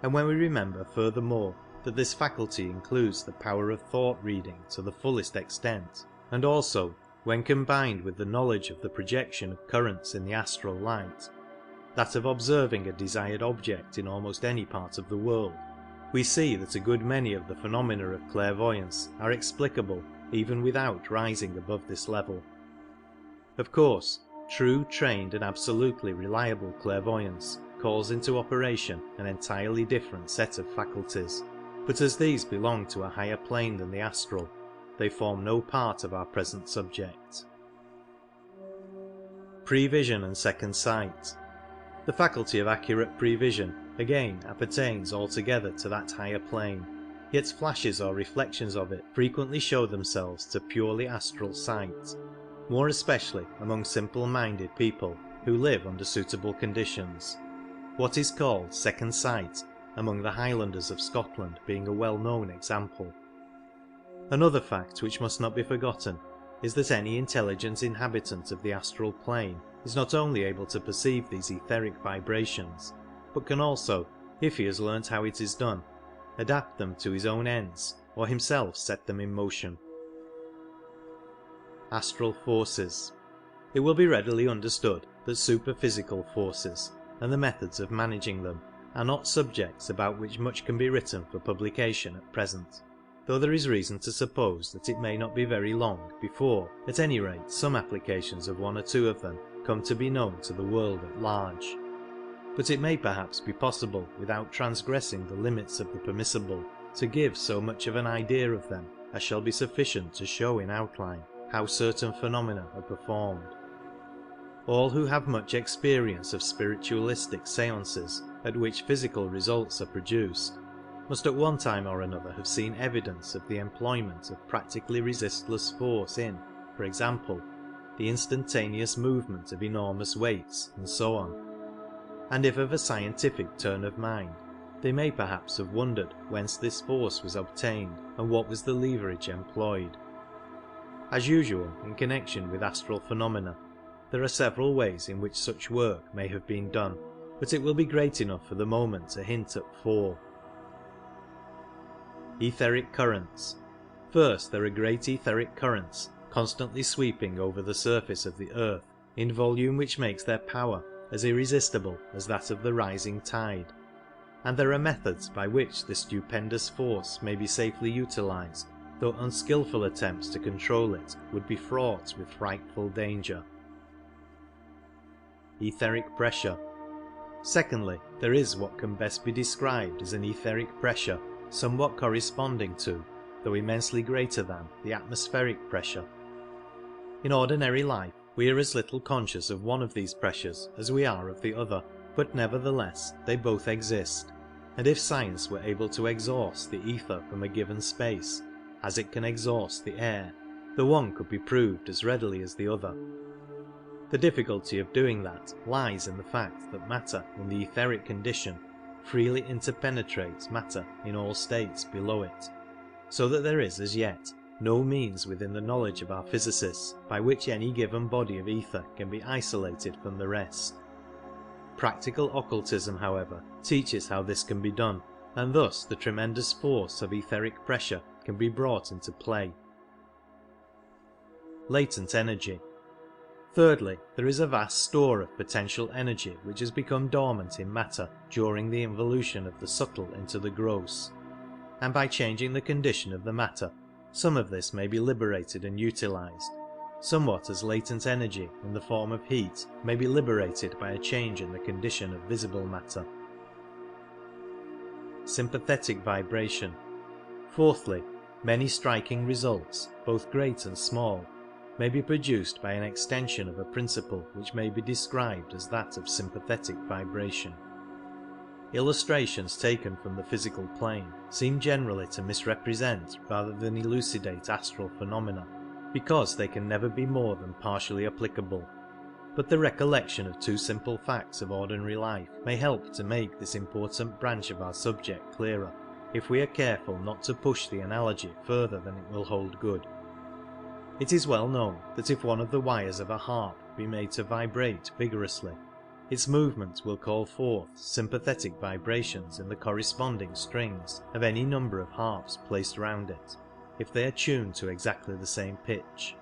And when we remember furthermore that this faculty includes the power of thought reading to the fullest extent, and also, when combined with the knowledge of the projection of currents in the astral light, that of observing a desired object in almost any part of the world, we see that a good many of the phenomena of clairvoyance are explicable even without rising above this level. Of course, true, trained and absolutely reliable clairvoyance calls into operation an entirely different set of faculties, but as these belong to a higher plane than the astral, they form no part of our present subject. Prevision and second sight. The faculty of accurate prevision again appertains altogether to that higher plane, yet flashes or reflections of it frequently show themselves to purely astral sight, more especially among simple-minded people who live under suitable conditions, what is called second sight among the Highlanders of Scotland being a well-known example. Another fact which must not be forgotten is that any intelligent inhabitant of the astral plane is not only able to perceive these etheric vibrations, but can also, if he has learnt how it is done, adapt them to his own ends or himself set them in motion. Astral forces. It will be readily understood that superphysical forces and the methods of managing them are not subjects about which much can be written for publication at present, though there is reason to suppose that it may not be very long before, at any rate, some applications of one or two of them come to be known to the world at large. But it may perhaps be possible, without transgressing the limits of the permissible, to give so much of an idea of them as shall be sufficient to show in outline how certain phenomena are performed. All who have much experience of spiritualistic seances at which physical results are produced must at one time or another have seen evidence of the employment of practically resistless force in, for example, the instantaneous movement of enormous weights, and so on. And if of a scientific turn of mind, they may perhaps have wondered whence this force was obtained and what was the leverage employed. As usual in connection with astral phenomena, there are several ways in which such work may have been done, but it will be great enough for the moment to hint at 4. Etheric currents. First, there are great etheric currents constantly sweeping over the surface of the earth in volume which makes their power as irresistible as that of the rising tide, and there are methods by which this stupendous force may be safely utilized, though unskilful attempts to control it would be fraught with frightful danger. Etheric pressure. Secondly, there is what can best be described as an etheric pressure somewhat corresponding to, though immensely greater than, the atmospheric pressure. In ordinary life we are as little conscious of one of these pressures as we are of the other, but nevertheless they both exist, and if science were able to exhaust the ether from a given space, as it can exhaust the air, the one could be proved as readily as the other. The difficulty of doing that lies in the fact that matter in the etheric condition freely interpenetrates matter in all states below it, so that there is as yet no means within the knowledge of our physicists by which any given body of ether can be isolated from the rest. Practical occultism, however, teaches how this can be done, and thus the tremendous force of etheric pressure can be brought into play. Latent energy. Thirdly, there is a vast store of potential energy which has become dormant in matter during the involution of the subtle into the gross, and by changing the condition of the matter, some of this may be liberated and utilized. Somewhat as latent energy in the form of heat may be liberated by a change in the condition of visible matter. Sympathetic vibration. Fourthly, many striking results, both great and small, may be produced by an extension of a principle which may be described as that of sympathetic vibration. Illustrations taken from the physical plane seem generally to misrepresent rather than elucidate astral phenomena, because they can never be more than partially applicable. But the recollection of two simple facts of ordinary life may help to make this important branch of our subject clearer, if we are careful not to push the analogy further than it will hold good. It is well known that if one of the wires of a harp be made to vibrate vigorously, its movement will call forth sympathetic vibrations in the corresponding strings of any number of harps placed round it, if they are tuned to exactly the same pitch.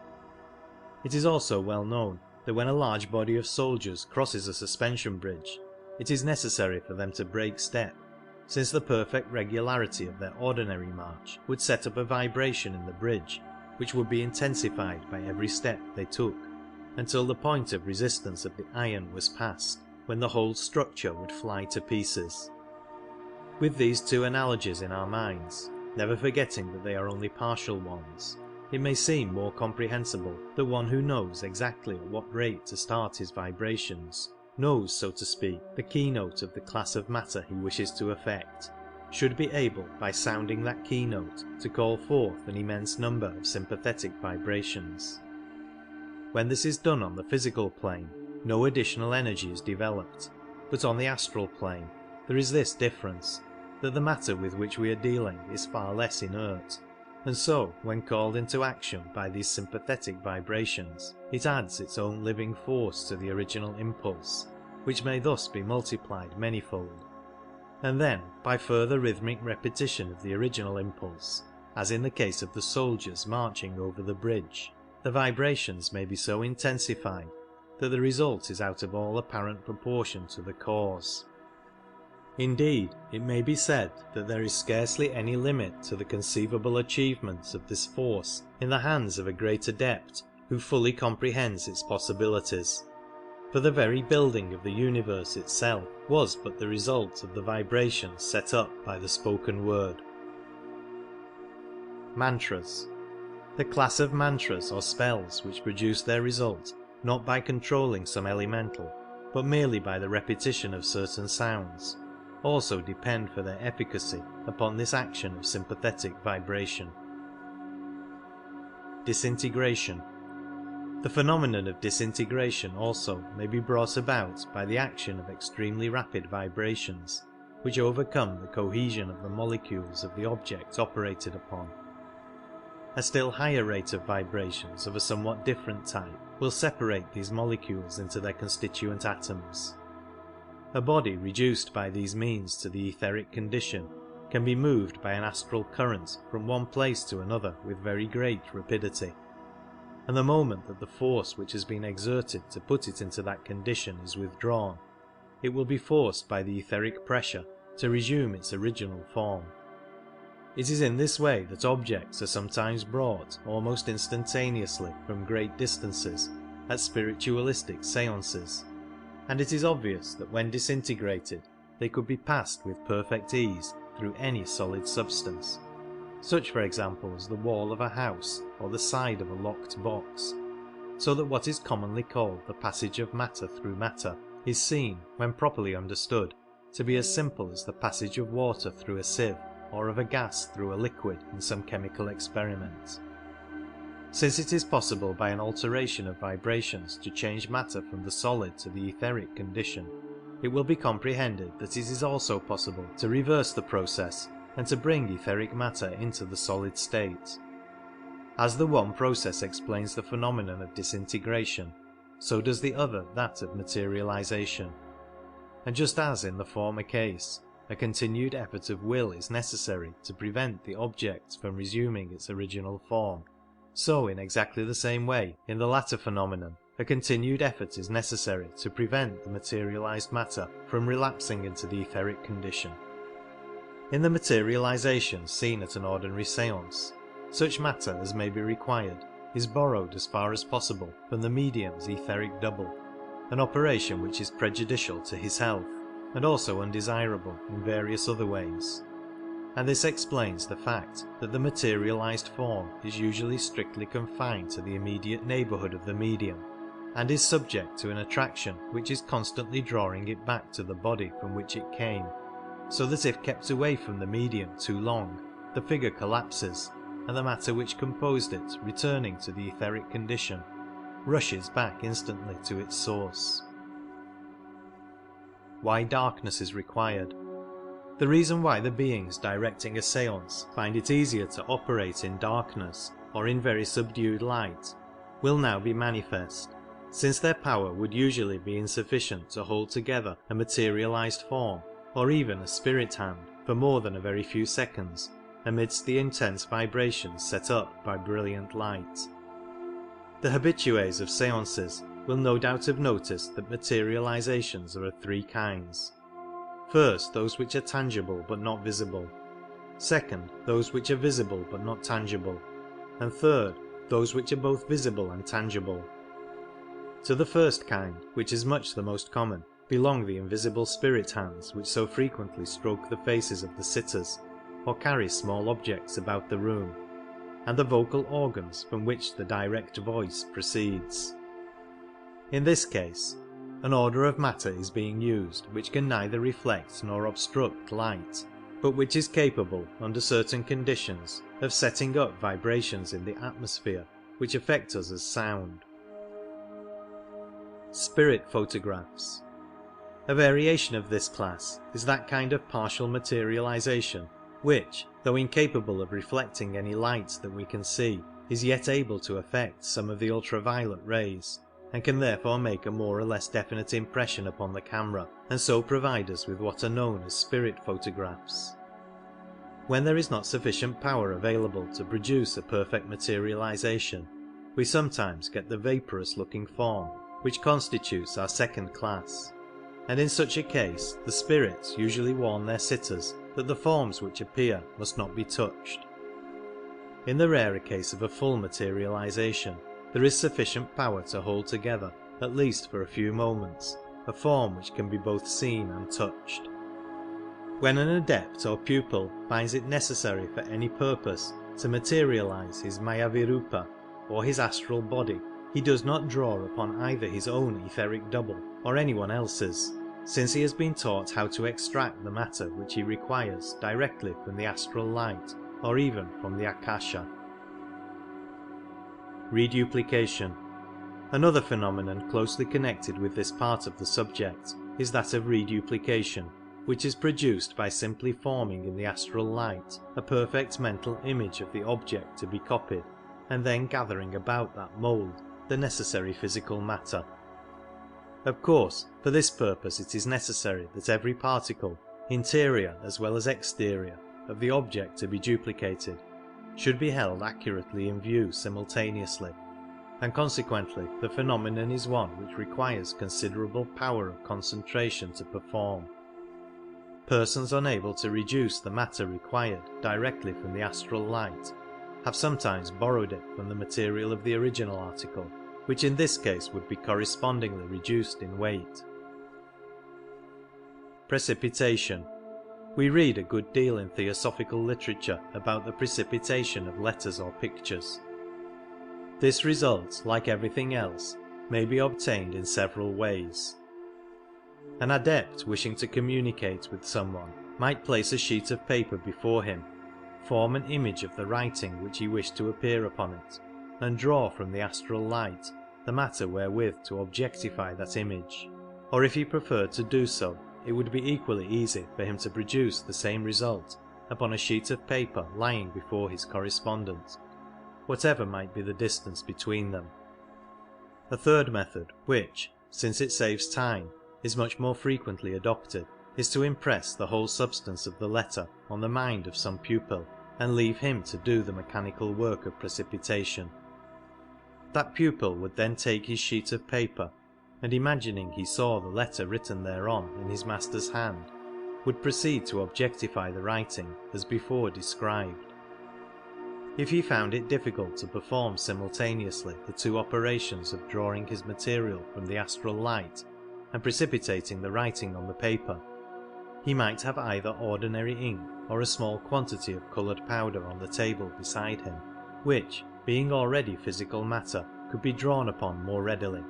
It is also well known that when a large body of soldiers crosses a suspension bridge, it is necessary for them to break step, since the perfect regularity of their ordinary march would set up a vibration in the bridge which would be intensified by every step they took, until the point of resistance of the iron was passed, when the whole structure would fly to pieces. With these two analogies in our minds, never forgetting that they are only partial ones, it may seem more comprehensible that one who knows exactly at what rate to start his vibrations, knows, so to speak, the keynote of the class of matter he wishes to affect, should be able, by sounding that keynote, to call forth an immense number of sympathetic vibrations. When this is done on the physical plane, no additional energy is developed, but on the astral plane there is this difference, that the matter with which we are dealing is far less inert, and so, when called into action by these sympathetic vibrations, it adds its own living force to the original impulse, which may thus be multiplied manyfold. And then, by further rhythmic repetition of the original impulse, as in the case of the soldiers marching over the bridge, the vibrations may be so intensified that the result is out of all apparent proportion to the cause. Indeed, it may be said that there is scarcely any limit to the conceivable achievements of this force in the hands of a great adept who fully comprehends its possibilities. For the very building of the universe itself was but the result of the vibrations set up by the spoken word. Mantras. The class of mantras or spells which produce their result not by controlling some elemental, but merely by the repetition of certain sounds, also depend for their efficacy upon this action of sympathetic vibration. Disintegration. The phenomenon of disintegration also may be brought about by the action of extremely rapid vibrations, which overcome the cohesion of the molecules of the object operated upon. A still higher rate of vibrations of a somewhat different type will separate these molecules into their constituent atoms. A body reduced by these means to the etheric condition can be moved by an astral current from one place to another with very great rapidity, and the moment that the force which has been exerted to put it into that condition is withdrawn, it will be forced by the etheric pressure to resume its original form. It is in this way that objects are sometimes brought almost instantaneously from great distances at spiritualistic seances, and it is obvious that when disintegrated they could be passed with perfect ease through any solid substance, such for example as the wall of a house or the side of a locked box, so that what is commonly called the passage of matter through matter is seen, when properly understood, to be as simple as the passage of water through a sieve, or of a gas through a liquid in some chemical experiment. Since it is possible by an alteration of vibrations to change matter from the solid to the etheric condition, it will be comprehended that it is also possible to reverse the process and to bring etheric matter into the solid state. As the one process explains the phenomenon of disintegration, so does the other that of materialization, and just as in the former case a continued effort of will is necessary to prevent the object from resuming its original form, so in exactly the same way in the latter phenomenon a continued effort is necessary to prevent the materialized matter from relapsing into the etheric condition. In the materialization seen at an ordinary séance, such matter as may be required is borrowed as far as possible from the medium's etheric double, an operation which is prejudicial to his health and also undesirable in various other ways. And this explains the fact that the materialized form is usually strictly confined to the immediate neighborhood of the medium, and is subject to an attraction which is constantly drawing it back to the body from which it came, so that if kept away from the medium too long, the figure collapses, and the matter which composed it, returning to the etheric condition, rushes back instantly to its source. Why darkness is required. The reason why the beings directing a séance find it easier to operate in darkness or in very subdued light will now be manifest, since their power would usually be insufficient to hold together a materialized form or even a spirit hand for more than a very few seconds amidst the intense vibrations set up by brilliant light. The habitués of séances will no doubt have noticed that materializations are of three kinds. First, those which are tangible but not visible. Second, those which are visible but not tangible. And third, those which are both visible and tangible. To the first kind, which is much the most common, belong the invisible spirit hands which so frequently stroke the faces of the sitters, or carry small objects about the room, and the vocal organs from which the direct voice proceeds. In this case, an order of matter is being used which can neither reflect nor obstruct light, but which is capable, under certain conditions, of setting up vibrations in the atmosphere which affect us as sound. Spirit photographs. A variation of this class is that kind of partial materialization which, though incapable of reflecting any light that we can see, is yet able to affect some of the ultraviolet rays, and can therefore make a more or less definite impression upon the camera, and so provide us with what are known as spirit photographs. When there is not sufficient power available to produce a perfect materialization, we sometimes get the vaporous looking form, which constitutes our second class, and in such a case the spirits usually warn their sitters that the forms which appear must not be touched. In the rarer case of a full materialization, there is sufficient power to hold together, at least for a few moments, a form which can be both seen and touched. When an adept or pupil finds it necessary for any purpose to materialize his Mayavirupa or his astral body, he does not draw upon either his own etheric double or anyone else's, since he has been taught how to extract the matter which he requires directly from the astral light or even from the Akasha. Reduplication. Another phenomenon closely connected with this part of the subject is that of reduplication, which is produced by simply forming in the astral light a perfect mental image of the object to be copied, and then gathering about that mould the necessary physical matter. Of course, for this purpose it is necessary that every particle, interior as well as exterior, of the object to be duplicated should be held accurately in view simultaneously, and consequently the phenomenon is one which requires considerable power of concentration to perform. Persons unable to reduce the matter required directly from the astral light have sometimes borrowed it from the material of the original article, which in this case would be correspondingly reduced in weight. Precipitation. We read a good deal in theosophical literature about the precipitation of letters or pictures. This result, like everything else, may be obtained in several ways. An adept wishing to communicate with someone might place a sheet of paper before him, form an image of the writing which he wished to appear upon it, and draw from the astral light the matter wherewith to objectify that image. Or if he preferred to do so, it would be equally easy for him to produce the same result upon a sheet of paper lying before his correspondent, whatever might be the distance between them. A third method, which, since it saves time, is much more frequently adopted, is to impress the whole substance of the letter on the mind of some pupil, and leave him to do the mechanical work of precipitation. That pupil would then take his sheet of paper, and imagining he saw the letter written thereon in his master's hand, would proceed to objectify the writing as before described. If he found it difficult to perform simultaneously the two operations of drawing his material from the astral light and precipitating the writing on the paper, he might have either ordinary ink or a small quantity of coloured powder on the table beside him, which, being already physical matter, could be drawn upon more readily.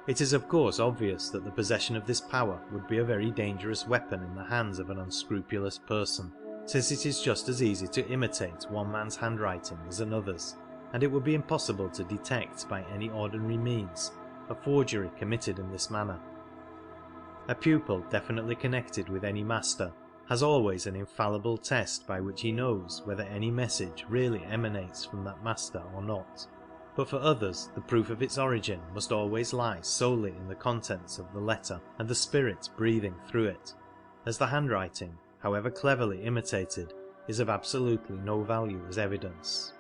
It is of course obvious that the possession of this power would be a very dangerous weapon in the hands of an unscrupulous person, since it is just as easy to imitate one man's handwriting as another's, and it would be impossible to detect by any ordinary means a forgery committed in this manner. A pupil definitely connected with any master has always an infallible test by which he knows whether any message really emanates from that master or not, but for others the proof of its origin must always lie solely in the contents of the letter and the spirit breathing through it, as the handwriting, however cleverly imitated, is of absolutely no value as evidence.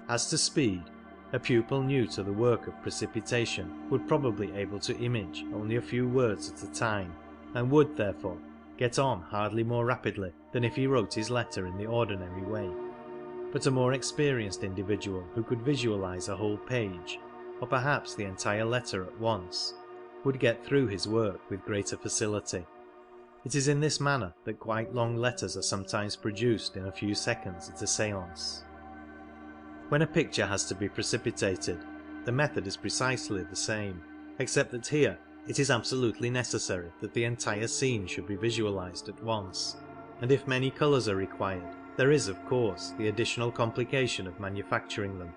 As to speed, a pupil new to the work of precipitation would probably be able to image only a few words at a time, and would, therefore, get on hardly more rapidly than if he wrote his letter in the ordinary way. But a more experienced individual who could visualize a whole page, or perhaps the entire letter at once, would get through his work with greater facility. It is in this manner that quite long letters are sometimes produced in a few seconds at a séance. When a picture has to be precipitated, the method is precisely the same, except that here it is absolutely necessary that the entire scene should be visualized at once, and if many colours are required, there is of course the additional complication of manufacturing them,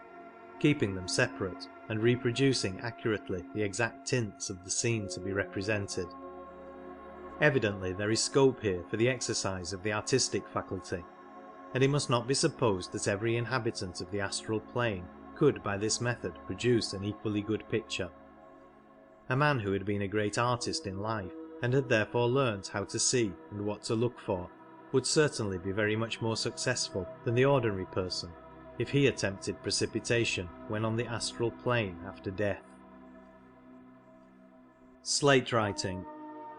keeping them separate, and reproducing accurately the exact tints of the scene to be represented. Evidently there is scope here for the exercise of the artistic faculty, and it must not be supposed that every inhabitant of the astral plane could by this method produce an equally good picture. A man who had been a great artist in life, and had therefore learnt how to see and what to look for, would certainly be very much more successful than the ordinary person if he attempted precipitation when on the astral plane after death. Slate writing.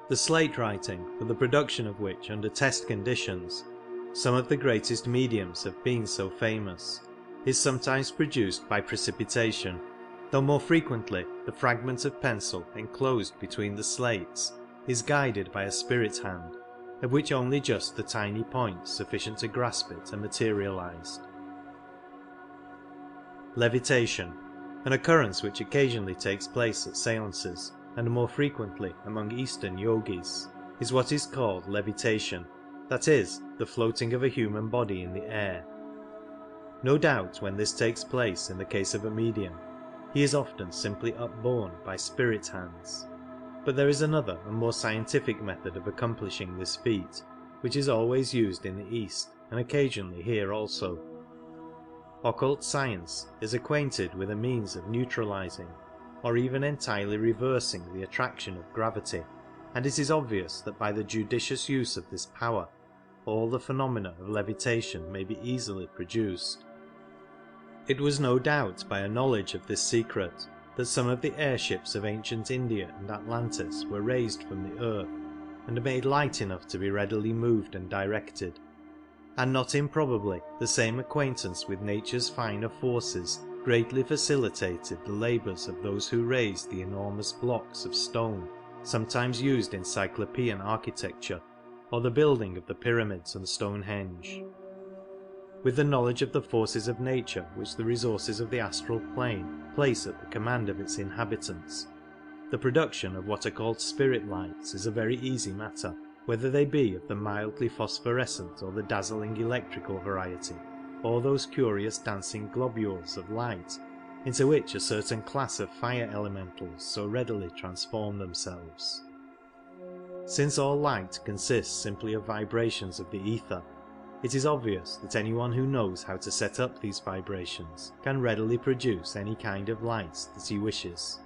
The slate writing, for the production of which under test conditions some of the greatest mediums have been so famous, is sometimes produced by precipitation, though more frequently the fragment of pencil enclosed between the slates is guided by a spirit hand, of which only just the tiny points sufficient to grasp it are materialized. Levitation, an occurrence which occasionally takes place at séances, and more frequently among Eastern yogis, is what is called levitation, that is, the floating of a human body in the air. No doubt when this takes place in the case of a medium, he is often simply upborne by spirit hands, but there is another and more scientific method of accomplishing this feat, which is always used in the East and occasionally here also. Occult science is acquainted with a means of neutralizing or even entirely reversing the attraction of gravity, and it is obvious that by the judicious use of this power all the phenomena of levitation may be easily produced. It was no doubt by a knowledge of this secret that some of the airships of ancient India and Atlantis were raised from the earth and made light enough to be readily moved and directed, and not improbably the same acquaintance with nature's finer forces greatly facilitated the labours of those who raised the enormous blocks of stone sometimes used in Cyclopean architecture, or the building of the pyramids and Stonehenge. With the knowledge of the forces of nature which the resources of the astral plane place at the command of its inhabitants, the production of what are called spirit lights is a very easy matter, whether they be of the mildly phosphorescent or the dazzling electrical variety, or those curious dancing globules of light into which a certain class of fire elementals so readily transform themselves. Since all light consists simply of vibrations of the ether, it is obvious that anyone who knows how to set up these vibrations can readily produce any kind of light that he wishes.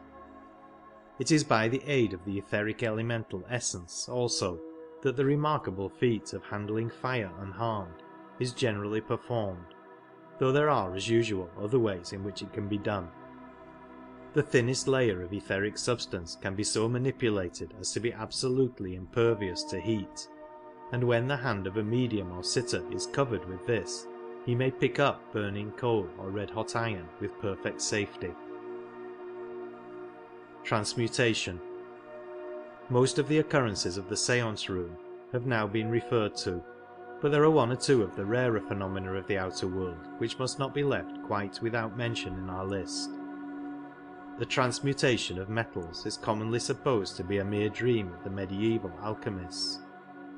It is by the aid of the etheric elemental essence, also, that the remarkable feat of handling fire unharmed is generally performed, though there are, as usual, other ways in which it can be done. The thinnest layer of etheric substance can be so manipulated as to be absolutely impervious to heat, and when the hand of a medium or sitter is covered with this, he may pick up burning coal or red-hot iron with perfect safety. Transmutation. Most of the occurrences of the séance room have now been referred to, but there are one or two of the rarer phenomena of the outer world which must not be left quite without mention in our list. The transmutation of metals is commonly supposed to be a mere dream of the medieval alchemists,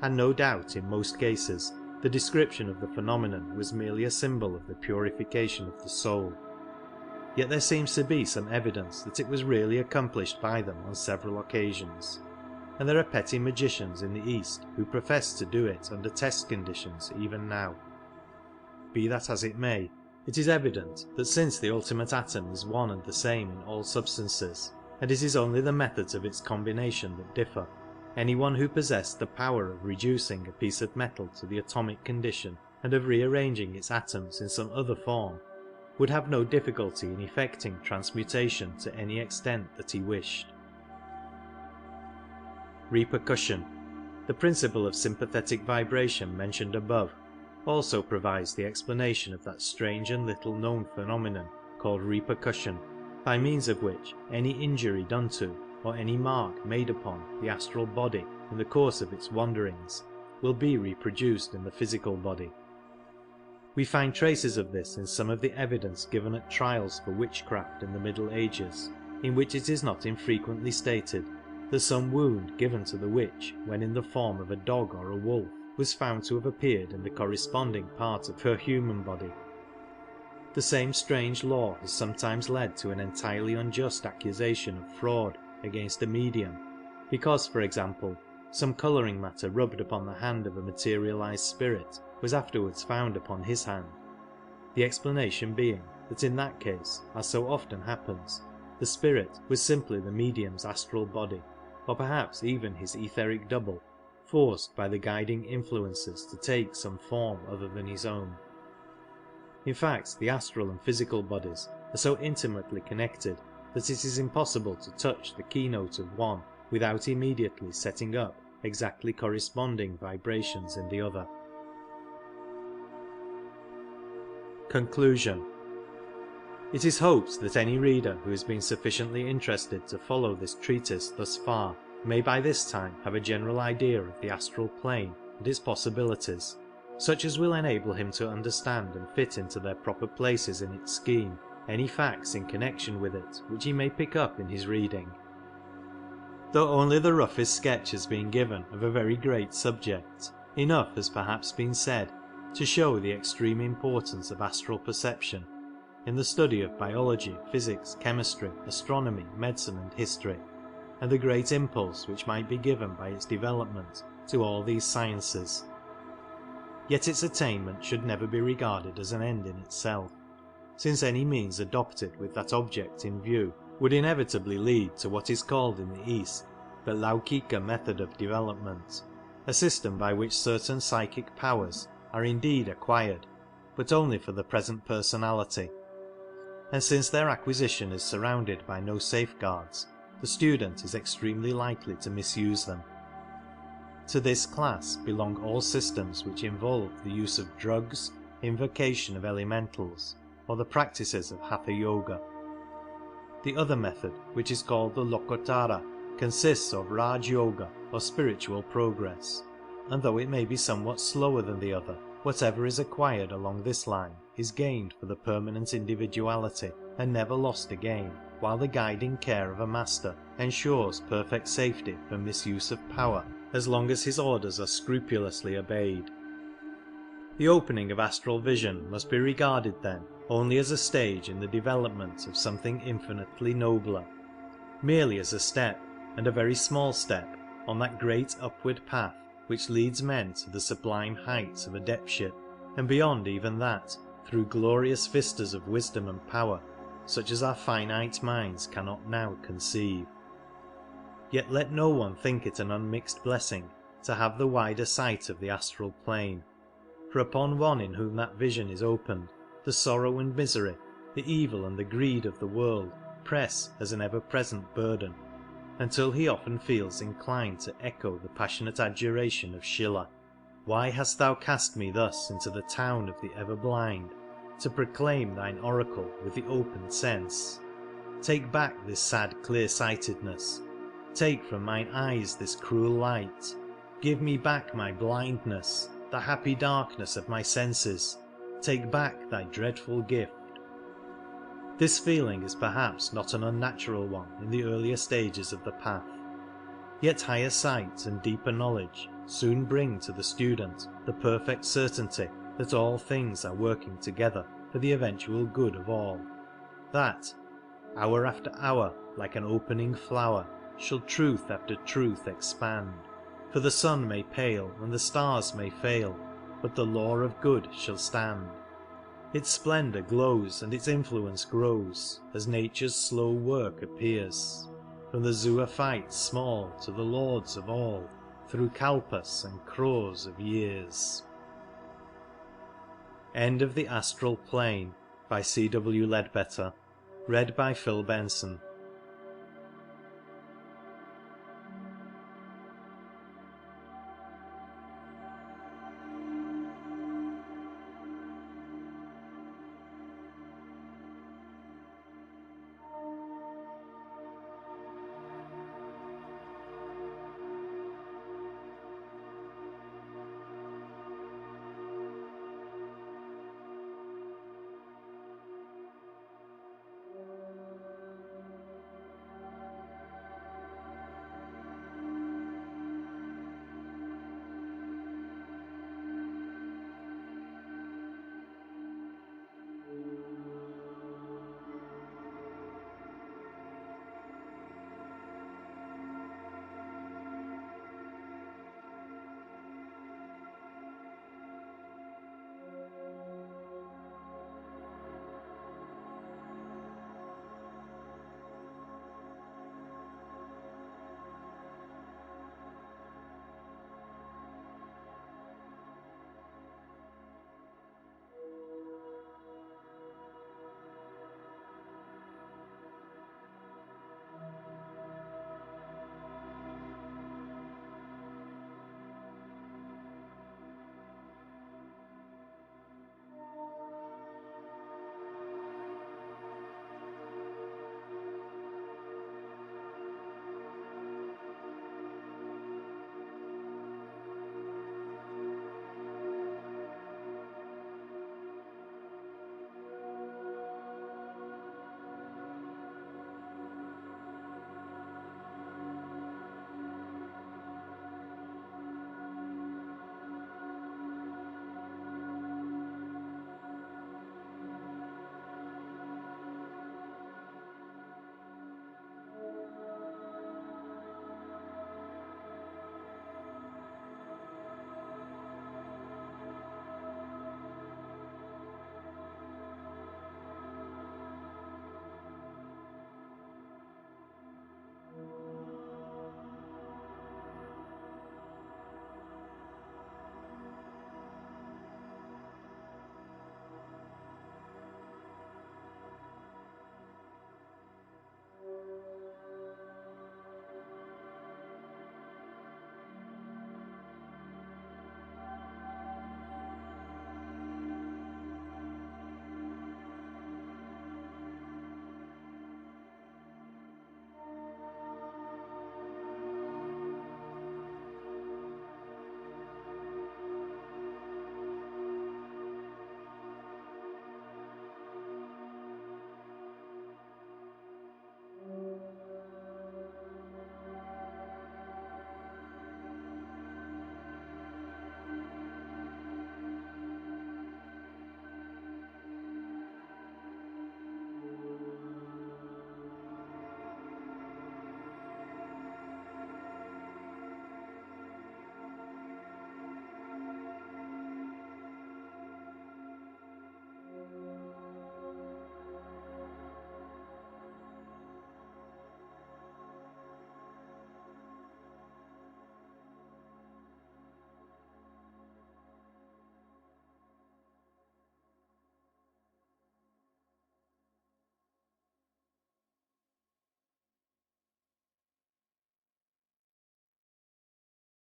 and no doubt in most cases the description of the phenomenon was merely a symbol of the purification of the soul. Yet there seems to be some evidence that it was really accomplished by them on several occasions, and there are petty magicians in the East who profess to do it under test conditions even now. Be that as it may, it is evident that since the ultimate atom is one and the same in all substances, and it is only the methods of its combination that differ, anyone who possessed the power of reducing a piece of metal to the atomic condition and of rearranging its atoms in some other form would have no difficulty in effecting transmutation to any extent that he wished. Repercussion. The principle of sympathetic vibration mentioned above also provides the explanation of that strange and little known phenomenon called repercussion, by means of which any injury done to, or any mark made upon, the astral body in the course of its wanderings will be reproduced in the physical body. We find traces of this in some of the evidence given at trials for witchcraft in the Middle Ages, in which it is not infrequently stated that some wound given to the witch when in the form of a dog or a wolf was found to have appeared in the corresponding part of her human body. The same strange law has sometimes led to an entirely unjust accusation of fraud against a medium, because, for example, some colouring matter rubbed upon the hand of a materialized spirit was afterwards found upon his hand, the explanation being that in that case, as so often happens, the spirit was simply the medium's astral body, or perhaps even his etheric double, forced by the guiding influences to take some form other than his own. In fact, the astral and physical bodies are so intimately connected that it is impossible to touch the keynote of one without immediately setting up exactly corresponding vibrations in the other. Conclusion. It is hoped that any reader who has been sufficiently interested to follow this treatise thus far may by this time have a general idea of the astral plane and its possibilities, such as will enable him to understand and fit into their proper places in its scheme any facts in connection with it which he may pick up in his reading. Though only the roughest sketch has been given of a very great subject, enough has perhaps been said to show the extreme importance of astral perception in the study of biology, physics, chemistry, astronomy, medicine and history, and the great impulse which might be given by its development to all these sciences. Yet its attainment should never be regarded as an end in itself, since any means adopted with that object in view would inevitably lead to what is called in the East the Laukika method of development, a system by which certain psychic powers are indeed acquired, but only for the present personality, and since their acquisition is surrounded by no safeguards, the student is extremely likely to misuse them. To this class belong all systems which involve the use of drugs, invocation of elementals, or the practices of Hatha Yoga. The other method, which is called the Lokottara, consists of Raj Yoga or spiritual progress, and though it may be somewhat slower than the other, whatever is acquired along this line is gained for the permanent individuality and never lost again, while the guiding care of a master ensures perfect safety from misuse of power as long as his orders are scrupulously obeyed. The opening of astral vision must be regarded then only as a stage in the development of something infinitely nobler, merely as a step, and a very small step, on that great upward path which leads men to the sublime heights of adeptship, and beyond even that, through glorious vistas of wisdom and power, such as our finite minds cannot now conceive. Yet let no one think it an unmixed blessing to have the wider sight of the astral plane, for upon one in whom that vision is opened, The sorrow and misery, the evil and the greed of the world press as an ever-present burden, until he often feels inclined to echo the passionate adjuration of Schiller: Why hast thou cast me thus into the town of the ever-blind, to proclaim thine oracle with the opened sense? Take back this sad clear-sightedness, take from mine eyes this cruel light, give me back my blindness, the happy darkness of my senses, take back thy dreadful gift. This feeling is perhaps not an unnatural one in the earlier stages of the path, yet higher sight and deeper knowledge soon bring to the student the perfect certainty that all things are working together for the eventual good of all, that, hour after hour, like an opening flower, shall truth after truth expand, for the sun may pale and the stars may fail, but the law of good shall stand. Its splendour glows and its influence grows, as nature's slow work appears, from the zoophytes small to the lords of all, through kalpas and crores of years. End of the Astral Plane by C. W. Leadbeater. Read by Phil Benson.